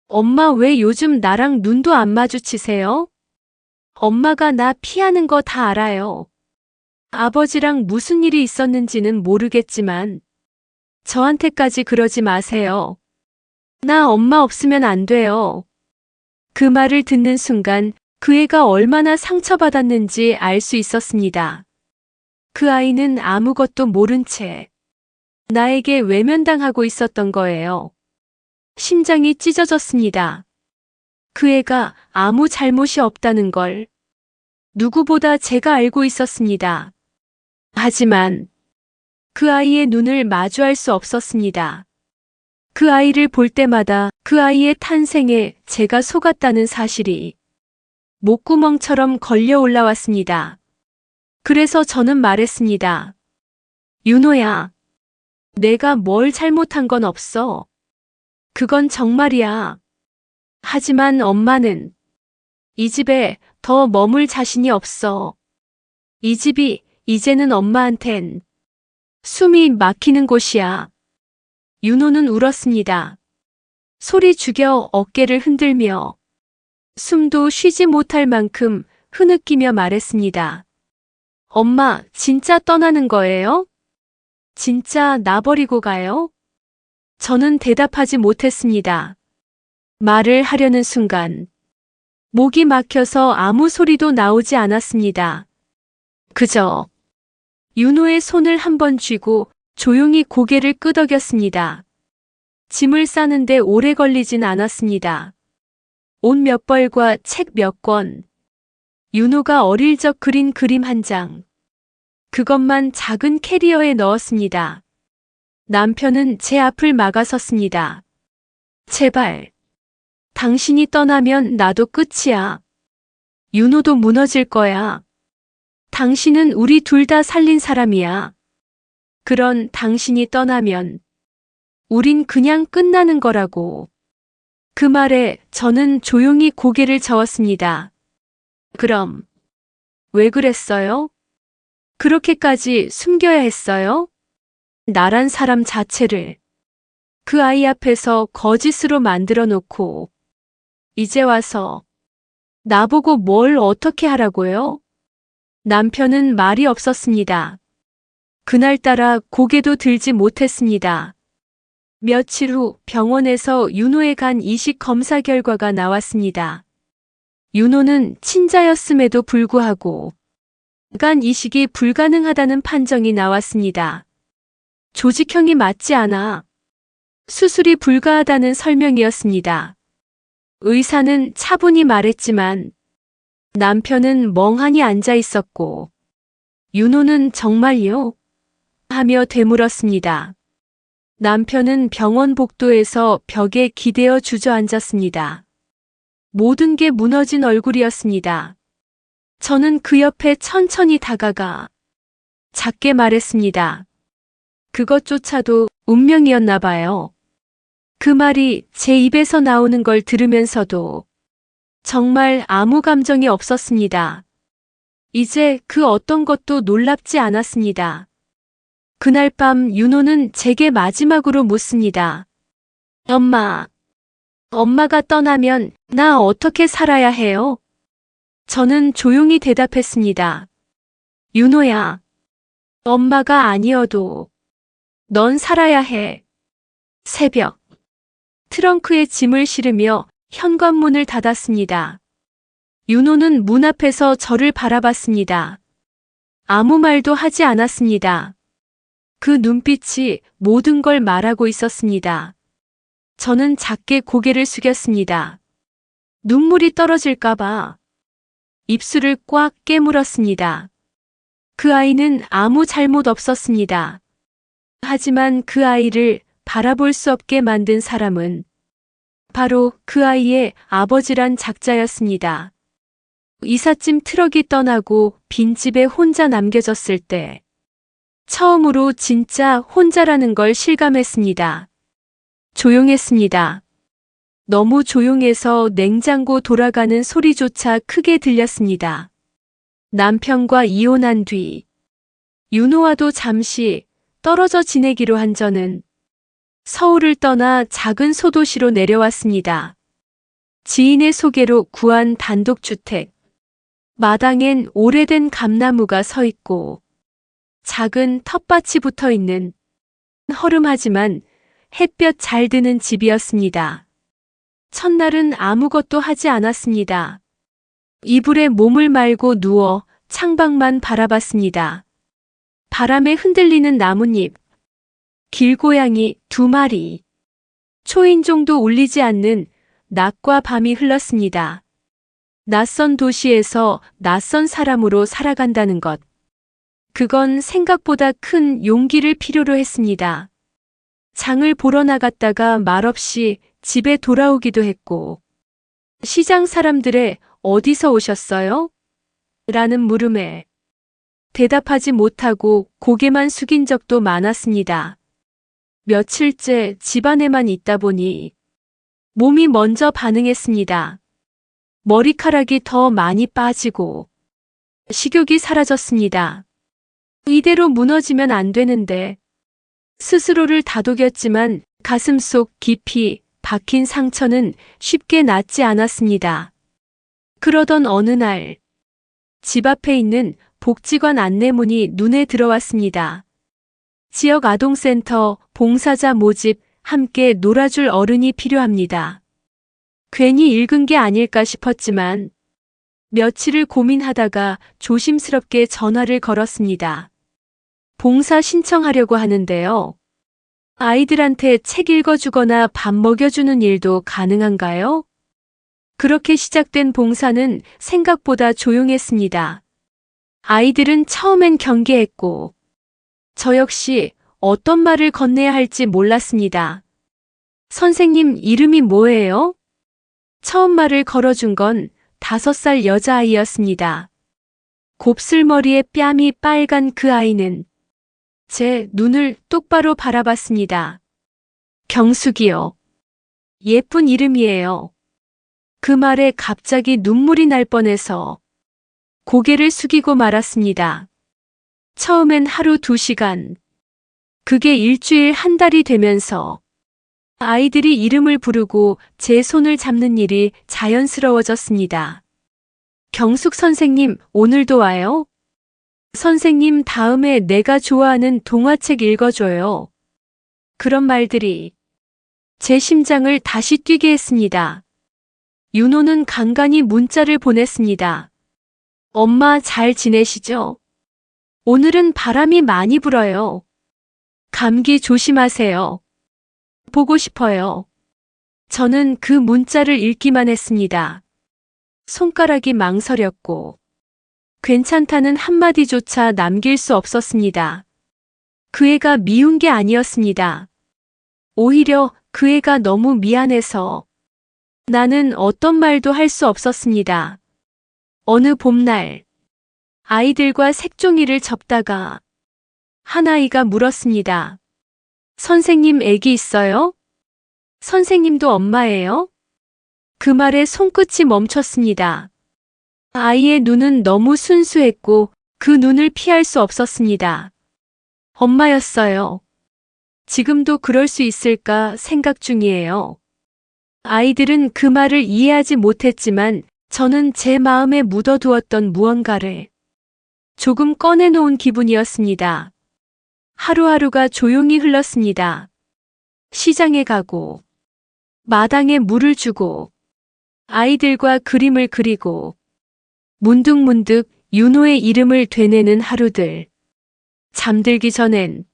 엄마 왜 요즘 나랑 눈도 안 마주치세요? 엄마가 나 피하는 거 다 알아요. 아버지랑 무슨 일이 있었는지는 모르겠지만 저한테까지 그러지 마세요. 나 엄마 없으면 안 돼요. 그 말을 듣는 순간 그 애가 얼마나 상처받았는지 알 수 있었습니다. 그 아이는 아무것도 모른 채 나에게 외면당하고 있었던 거예요. 심장이 찢어졌습니다. 그 애가 아무 잘못이 없다는 걸 누구보다 제가 알고 있었습니다. 하지만 그 아이의 눈을 마주할 수 없었습니다. 그 아이를 볼 때마다 그 아이의 탄생에 제가 속았다는 사실이 목구멍처럼 걸려 올라왔습니다. 그래서 저는 말했습니다. 윤호야, 내가 뭘 잘못한 건 없어. 그건 정말이야. 하지만 엄마는 이 집에 더 머물 자신이 없어. 이 집이 이제는 엄마한텐 숨이 막히는 곳이야. 윤호는 울었습니다. 소리 죽여 어깨를 흔들며 숨도 쉬지 못할 만큼 흐느끼며 말했습니다. 엄마, 진짜 떠나는 거예요? 진짜 나 버리고 가요? 저는 대답하지 못했습니다. 말을 하려는 순간 목이 막혀서 아무 소리도 나오지 않았습니다. 그저 윤호의 손을 한번 쥐고 조용히 고개를 끄덕였습니다. 짐을 싸는데 오래 걸리진 않았습니다. 옷 몇 벌과 책 몇 권, 윤호가 어릴 적 그린 그림 한 장, 그것만 작은 캐리어에 넣었습니다. 남편은 제 앞을 막아섰습니다. 제발, 당신이 떠나면 나도 끝이야. 윤호도 무너질 거야. 당신은 우리 둘 다 살린 사람이야. 그런 당신이 떠나면 우린 그냥 끝나는 거라고. 그 말에 저는 조용히 고개를 저었습니다. 그럼 왜 그랬어요? 그렇게까지 숨겨야 했어요? 나란 사람 자체를 그 아이 앞에서 거짓으로 만들어 놓고 이제 와서 나보고 뭘 어떻게 하라고요? 남편은 말이 없었습니다. 그날따라 고개도 들지 못했습니다. 며칠 후 병원에서 윤호의 간 이식 검사 결과가 나왔습니다. 윤호는 친자였음에도 불구하고 간 이식이 불가능하다는 판정이 나왔습니다. 조직형이 맞지 않아 수술이 불가하다는 설명이었습니다. 의사는 차분히 말했지만 남편은 멍하니 앉아 있었고 윤호는 정말요? 하며 되물었습니다. 남편은 병원 복도에서 벽에 기대어 주저앉았습니다. 모든 게 무너진 얼굴이었습니다. 저는 그 옆에 천천히 다가가 작게 말했습니다. 그것조차도 운명이었나 봐요. 그 말이 제 입에서 나오는 걸 들으면서도 정말 아무 감정이 없었습니다. 이제 그 어떤 것도 놀랍지 않았습니다. 그날 밤 윤호는 제게 마지막으로 묻습니다. 엄마가 떠나면 나 어떻게 살아야 해요? 저는 조용히 대답했습니다. 윤호야, 엄마가 아니어도 넌 살아야 해. 새벽, 트렁크에 짐을 실으며 현관문을 닫았습니다. 윤호는 문 앞에서 저를 바라봤습니다. 아무 말도 하지 않았습니다. 그 눈빛이 모든 걸 말하고 있었습니다. 저는 작게 고개를 숙였습니다. 눈물이 떨어질까봐 입술을 꽉 깨물었습니다. 그 아이는 아무 잘못 없었습니다. 하지만 그 아이를 바라볼 수 없게 만든 사람은 바로 그 아이의 아버지란 작자였습니다. 이삿짐 트럭이 떠나고 빈집에 혼자 남겨졌을 때 처음으로 진짜 혼자라는 걸 실감했습니다. 조용했습니다. 너무 조용해서 냉장고 돌아가는 소리조차 크게 들렸습니다. 남편과 이혼한 뒤 윤호와도 잠시 떨어져 지내기로 한 저는 서울을 떠나 작은 소도시로 내려왔습니다. 지인의 소개로 구한 단독주택. 마당엔 오래된 감나무가 서 있고 작은 텃밭이 붙어 있는 허름하지만 햇볕 잘 드는 집이었습니다. 첫날은 아무것도 하지 않았습니다. 이불에 몸을 말고 누워 창밖만 바라봤습니다. 바람에 흔들리는 나뭇잎, 길고양이 2마리. 초인종도 울리지 않는 낮과 밤이 흘렀습니다. 낯선 도시에서 낯선 사람으로 살아간다는 것. 그건 생각보다 큰 용기를 필요로 했습니다. 장을 보러 나갔다가 말없이 집에 돌아오기도 했고, 시장 사람들의 어디서 오셨어요? 라는 물음에 대답하지 못하고 고개만 숙인 적도 많았습니다. 며칠째 집안에만 있다 보니 몸이 먼저 반응했습니다. 머리카락이 더 많이 빠지고 식욕이 사라졌습니다. 이대로 무너지면 안 되는데 스스로를 다독였지만 가슴속 깊이 박힌 상처는 쉽게 낫지 않았습니다. 그러던 어느 날 집 앞에 있는 복지관 안내문이 눈에 들어왔습니다. 지역 아동센터 봉사자 모집 함께 놀아줄 어른이 필요합니다. 괜히 읽은 게 아닐까 싶었지만 며칠을 고민하다가 조심스럽게 전화를 걸었습니다. 봉사 신청하려고 하는데요. 아이들한테 책 읽어주거나 밥 먹여주는 일도 가능한가요? 그렇게 시작된 봉사는 생각보다 조용했습니다. 아이들은 처음엔 경계했고, 저 역시 어떤 말을 건네야 할지 몰랐습니다. 선생님 이름이 뭐예요? 처음 말을 걸어준 건 5살 여자아이였습니다. 곱슬머리에 뺨이 빨간 그 아이는 제 눈을 똑바로 바라봤습니다. 경숙이요. 예쁜 이름이에요. 그 말에 갑자기 눈물이 날 뻔해서 고개를 숙이고 말았습니다. 처음엔 하루 2시간, 그게 일주일 한 달이 되면서 아이들이 이름을 부르고 제 손을 잡는 일이 자연스러워졌습니다. 경숙 선생님, 오늘도 와요? 선생님, 다음에 내가 좋아하는 동화책 읽어줘요. 그런 말들이 제 심장을 다시 뛰게 했습니다. 윤호는 간간히 문자를 보냈습니다. 엄마 잘 지내시죠? 오늘은 바람이 많이 불어요. 감기 조심하세요. 보고 싶어요. 저는 그 문자를 읽기만 했습니다. 손가락이 망설였고 괜찮다는 한마디조차 남길 수 없었습니다. 그 애가 미운 게 아니었습니다. 오히려 그 애가 너무 미안해서 나는 어떤 말도 할 수 없었습니다. 어느 봄날 아이들과 색종이를 접다가 한 아이가 물었습니다. 선생님 애기 있어요? 선생님도 엄마예요? 그 말에 손끝이 멈췄습니다. 아이의 눈은 너무 순수했고 그 눈을 피할 수 없었습니다. 엄마였어요. 지금도 그럴 수 있을까 생각 중이에요. 아이들은 그 말을 이해하지 못했지만 저는 제 마음에 묻어두었던 무언가를 조금 꺼내놓은 기분이었습니다. 하루하루가 조용히 흘렀습니다. 시장에 가고, 마당에 물을 주고, 아이들과 그림을 그리고, 문득문득 윤호의 이름을 되뇌는 하루들. 잠들기 전엔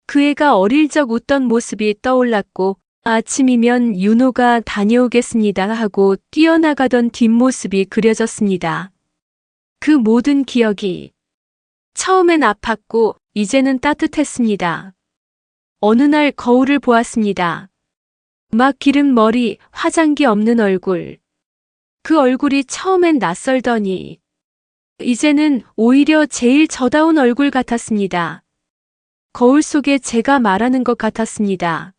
그 애가 어릴 적 웃던 모습이 떠올랐고, 아침이면 윤호가 다녀오겠습니다 하고 뛰어나가던 뒷모습이 그려졌습니다. 그 모든 기억이 처음엔 아팠고 이제는 따뜻했습니다. 어느 날 거울을 보았습니다. 막 기른 머리, 화장기 없는 얼굴. 그 얼굴이 처음엔 낯설더니 이제는 오히려 제일 저다운 얼굴 같았습니다. 거울 속에 제가 말하는 것 같았습니다.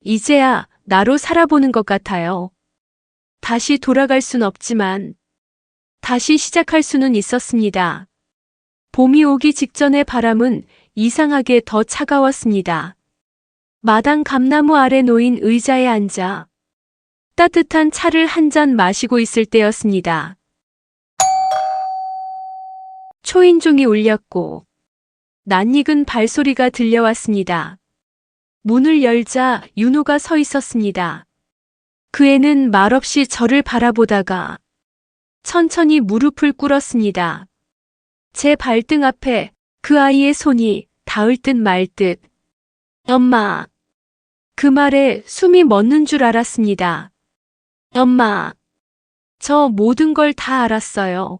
이제야 나로 살아보는 것 같아요. 다시 돌아갈 순 없지만 다시 시작할 수는 있었습니다. 봄이 오기 직전의 바람은 이상하게 더 차가웠습니다. 마당 감나무 아래 놓인 의자에 앉아 따뜻한 차를 한 잔 마시고 있을 때였습니다. 초인종이 울렸고 낯익은 발소리가 들려왔습니다. 문을 열자 윤호가 서 있었습니다. 그 애는 말없이 저를 바라보다가 천천히 무릎을 꿇었습니다. 제 발등 앞에 그 아이의 손이 닿을 듯 말 듯. 엄마. 그 말에 숨이 멎는 줄 알았습니다. 엄마. 저 모든 걸 다 알았어요.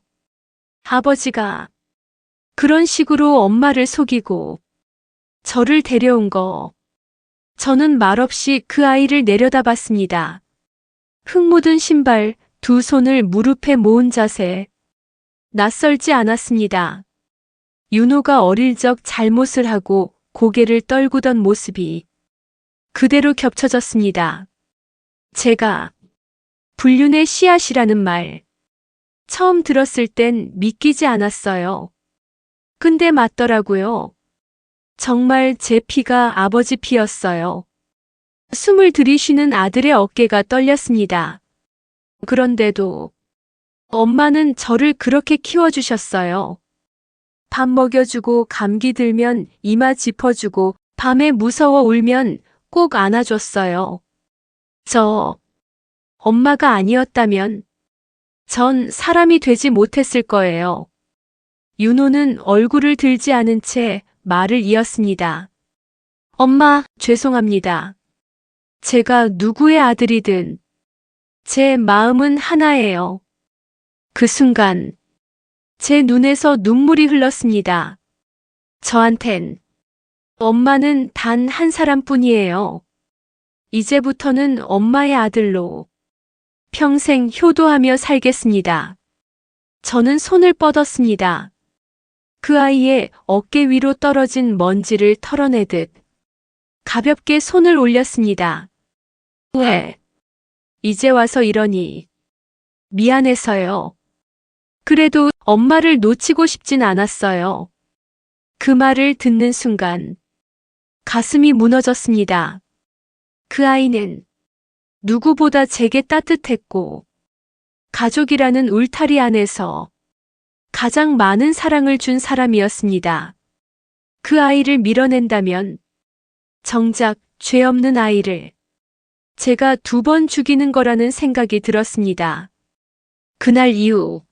아버지가 그런 식으로 엄마를 속이고 저를 데려온 거. 저는 말없이 그 아이를 내려다봤습니다. 흙 묻은 신발, 두 손을 무릎에 모은 자세. 낯설지 않았습니다. 윤호가 어릴 적 잘못을 하고 고개를 떨구던 모습이 그대로 겹쳐졌습니다. 제가 불륜의 씨앗이라는 말 처음 들었을 땐 믿기지 않았어요. 근데 맞더라고요. 정말 제 피가 아버지 피였어요. 숨을 들이쉬는 아들의 어깨가 떨렸습니다. 그런데도 엄마는 저를 그렇게 키워주셨어요. 밥 먹여주고 감기 들면 이마 짚어주고 밤에 무서워 울면 꼭 안아줬어요. 엄마가 아니었다면 전 사람이 되지 못했을 거예요. 윤호는 얼굴을 들지 않은 채 말을 이었습니다. 엄마, 죄송합니다. 제가 누구의 아들이든 제 마음은 하나예요. 그 순간 제 눈에서 눈물이 흘렀습니다. 저한텐 엄마는 단 한 사람뿐이에요. 이제부터는 엄마의 아들로 평생 효도하며 살겠습니다. 저는 손을 뻗었습니다. 그 아이의 어깨 위로 떨어진 먼지를 털어내듯 가볍게 손을 올렸습니다. 왜? 이제 와서 이러니 미안해서요. 그래도 엄마를 놓치고 싶진 않았어요. 그 말을 듣는 순간 가슴이 무너졌습니다. 그 아이는 누구보다 제게 따뜻했고 가족이라는 울타리 안에서 가장 많은 사랑을 준 사람이었습니다. 그 아이를 밀어낸다면 정작 죄 없는 아이를 제가 2번 죽이는 거라는 생각이 들었습니다. 그날 이후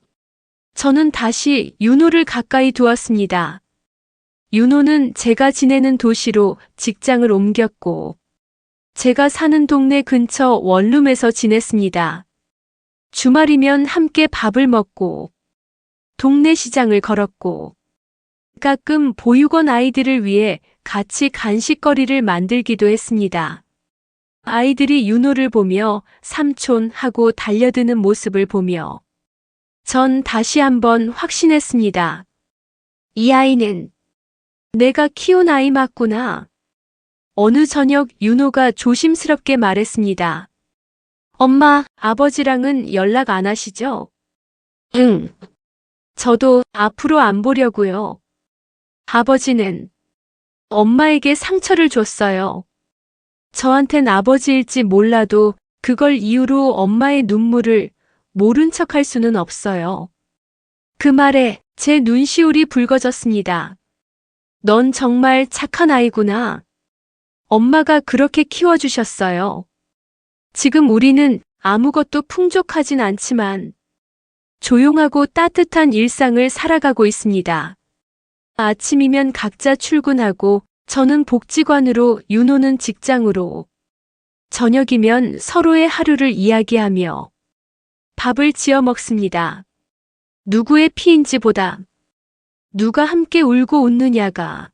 저는 다시 윤호를 가까이 두었습니다. 윤호는 제가 지내는 도시로 직장을 옮겼고 제가 사는 동네 근처 원룸에서 지냈습니다. 주말이면 함께 밥을 먹고 동네 시장을 걸었고 가끔 보육원 아이들을 위해 같이 간식거리를 만들기도 했습니다. 아이들이 윤호를 보며 삼촌 하고 달려드는 모습을 보며 전 다시 한번 확신했습니다. 이 아이는 내가 키운 아이 맞구나. 어느 저녁 윤호가 조심스럽게 말했습니다. 엄마, 아버지랑은 연락 안 하시죠? 응. 저도 앞으로 안 보려고요. 아버지는 엄마에게 상처를 줬어요. 저한텐 아버지일지 몰라도 그걸 이유로 엄마의 눈물을 모른 척할 수는 없어요. 그 말에 제 눈시울이 붉어졌습니다. 넌 정말 착한 아이구나. 엄마가 그렇게 키워주셨어요. 지금 우리는 아무것도 풍족하진 않지만 조용하고 따뜻한 일상을 살아가고 있습니다. 아침이면 각자 출근하고 저는 복지관으로 윤호는 직장으로 저녁이면 서로의 하루를 이야기하며 밥을 지어 먹습니다. 누구의 피인지보다 누가 함께 울고 웃느냐가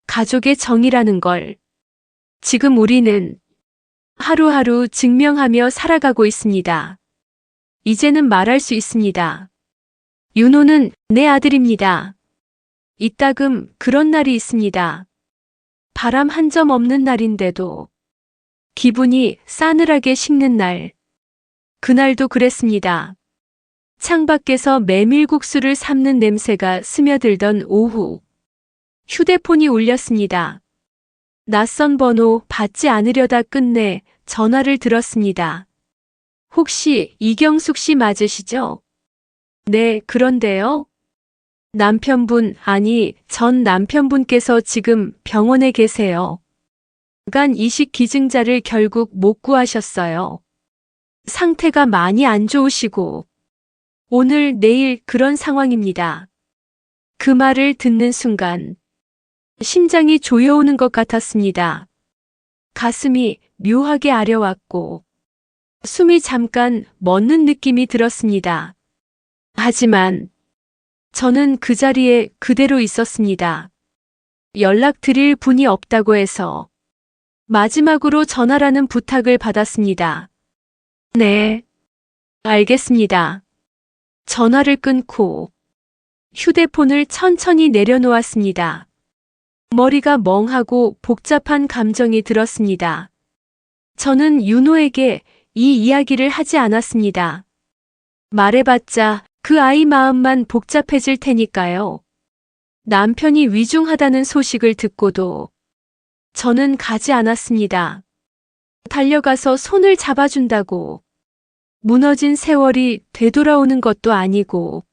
가족의 정이라는 걸 지금 우리는 하루하루 증명하며 살아가고 있습니다. 이제는 말할 수 있습니다. 윤호는 내 아들입니다. 이따금 그런 날이 있습니다. 바람 한 점 없는 날인데도 기분이 싸늘하게 식는 날. 그날도 그랬습니다. 창밖에서 메밀국수를 삶는 냄새가 스며들던 오후. 휴대폰이 울렸습니다. 낯선 번호 받지 않으려다 끝내 전화를 들었습니다. 혹시 이경숙 씨 맞으시죠? 네, 그런데요. 남편분, 아니, 전 남편분께서 지금 병원에 계세요. 간 이식 기증자를 결국 못 구하셨어요. 상태가 많이 안 좋으시고 오늘 내일 그런 상황입니다. 그 말을 듣는 순간 심장이 조여오는 것 같았습니다. 가슴이 묘하게 아려왔고 숨이 잠깐 멎는 느낌이 들었습니다. 하지만 저는 그 자리에 그대로 있었습니다. 연락드릴 분이 없다고 해서 마지막으로 전화라는 부탁을 받았습니다. 네, 알겠습니다. 전화를 끊고 휴대폰을 천천히 내려놓았습니다. 머리가 멍하고 복잡한 감정이 들었습니다. 저는 윤호에게 이 이야기를 하지 않았습니다. 말해봤자 그 아이 마음만 복잡해질 테니까요. 남편이 위중하다는 소식을 듣고도 저는 가지 않았습니다. 달려가서 손을 잡아준다고 무너진 세월이 되돌아오는 것도 아니고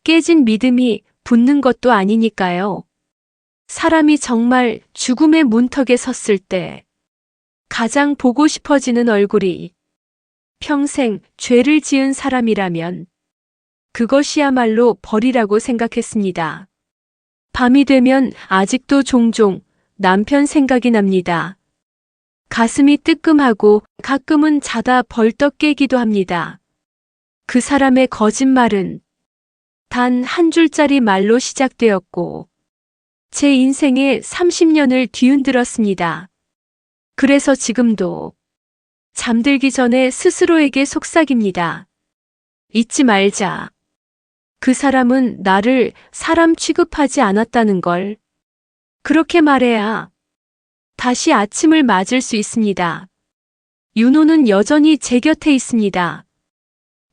깨진 믿음이 붙는 것도 아니니까요. 사람이 정말 죽음의 문턱에 섰을 때 가장 보고 싶어지는 얼굴이 평생 죄를 지은 사람이라면 그것이야말로 벌이라고 생각했습니다. 밤이 되면 아직도 종종 남편 생각이 납니다. 가슴이 뜨끔하고 가끔은 자다 벌떡 깨기도 합니다. 그 사람의 거짓말은 단 한 줄짜리 말로 시작되었고 제 인생의 30년을 뒤흔들었습니다. 그래서 지금도 잠들기 전에 스스로에게 속삭입니다. 잊지 말자. 그 사람은 나를 사람 취급하지 않았다는 걸. 그렇게 말해야 다시 아침을 맞을 수 있습니다. 윤호는 여전히 제 곁에 있습니다.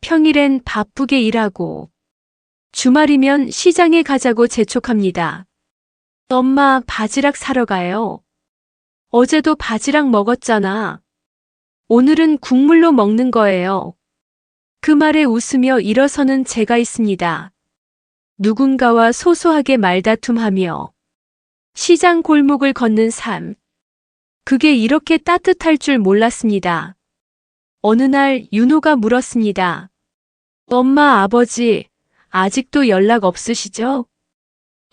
평일엔 바쁘게 일하고 주말이면 시장에 가자고 재촉합니다. 엄마, 바지락 사러 가요. 어제도 바지락 먹었잖아. 오늘은 국물로 먹는 거예요. 그 말에 웃으며 일어서는 제가 있습니다. 누군가와 소소하게 말다툼하며 시장 골목을 걷는 삶. 그게 이렇게 따뜻할 줄 몰랐습니다. 어느 날 윤호가 물었습니다. 엄마, 아버지, 아직도 연락 없으시죠?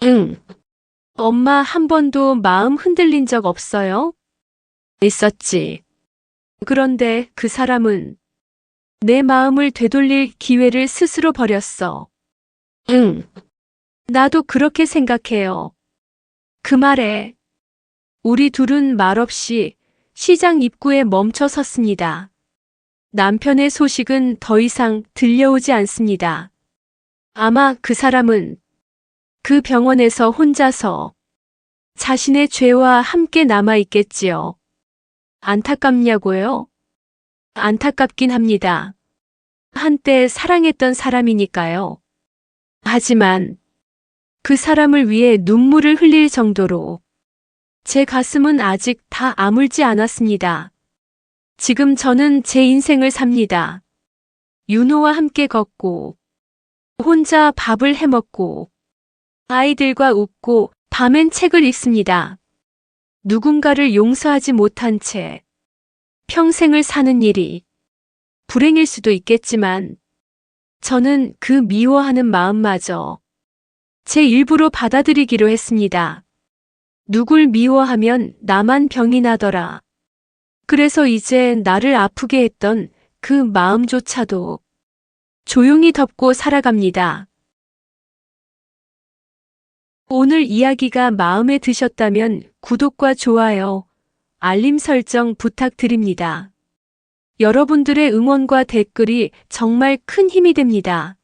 응. 엄마 한 번도 마음 흔들린 적 없어요? 있었지. 그런데 그 사람은 내 마음을 되돌릴 기회를 스스로 버렸어. 응. 나도 그렇게 생각해요. 그 말에 우리 둘은 말없이 시장 입구에 멈춰 섰습니다. 남편의 소식은 더 이상 들려오지 않습니다. 아마 그 사람은 그 병원에서 혼자서 자신의 죄와 함께 남아있겠지요. 안타깝냐고요? 안타깝긴 합니다. 한때 사랑했던 사람이니까요. 하지만 그 사람을 위해 눈물을 흘릴 정도로 제 가슴은 아직 다 아물지 않았습니다. 지금 저는 제 인생을 삽니다. 윤호와 함께 걷고 혼자 밥을 해먹고 아이들과 웃고 밤엔 책을 읽습니다. 누군가를 용서하지 못한 채 평생을 사는 일이 불행일 수도 있겠지만 저는 그 미워하는 마음마저 제 일부로 받아들이기로 했습니다. 누굴 미워하면 나만 병이 나더라. 그래서 이제 나를 아프게 했던 그 마음조차도 조용히 덮고 살아갑니다. 오늘 이야기가 마음에 드셨다면 구독과 좋아요, 알림 설정 부탁드립니다. 여러분들의 응원과 댓글이 정말 큰 힘이 됩니다.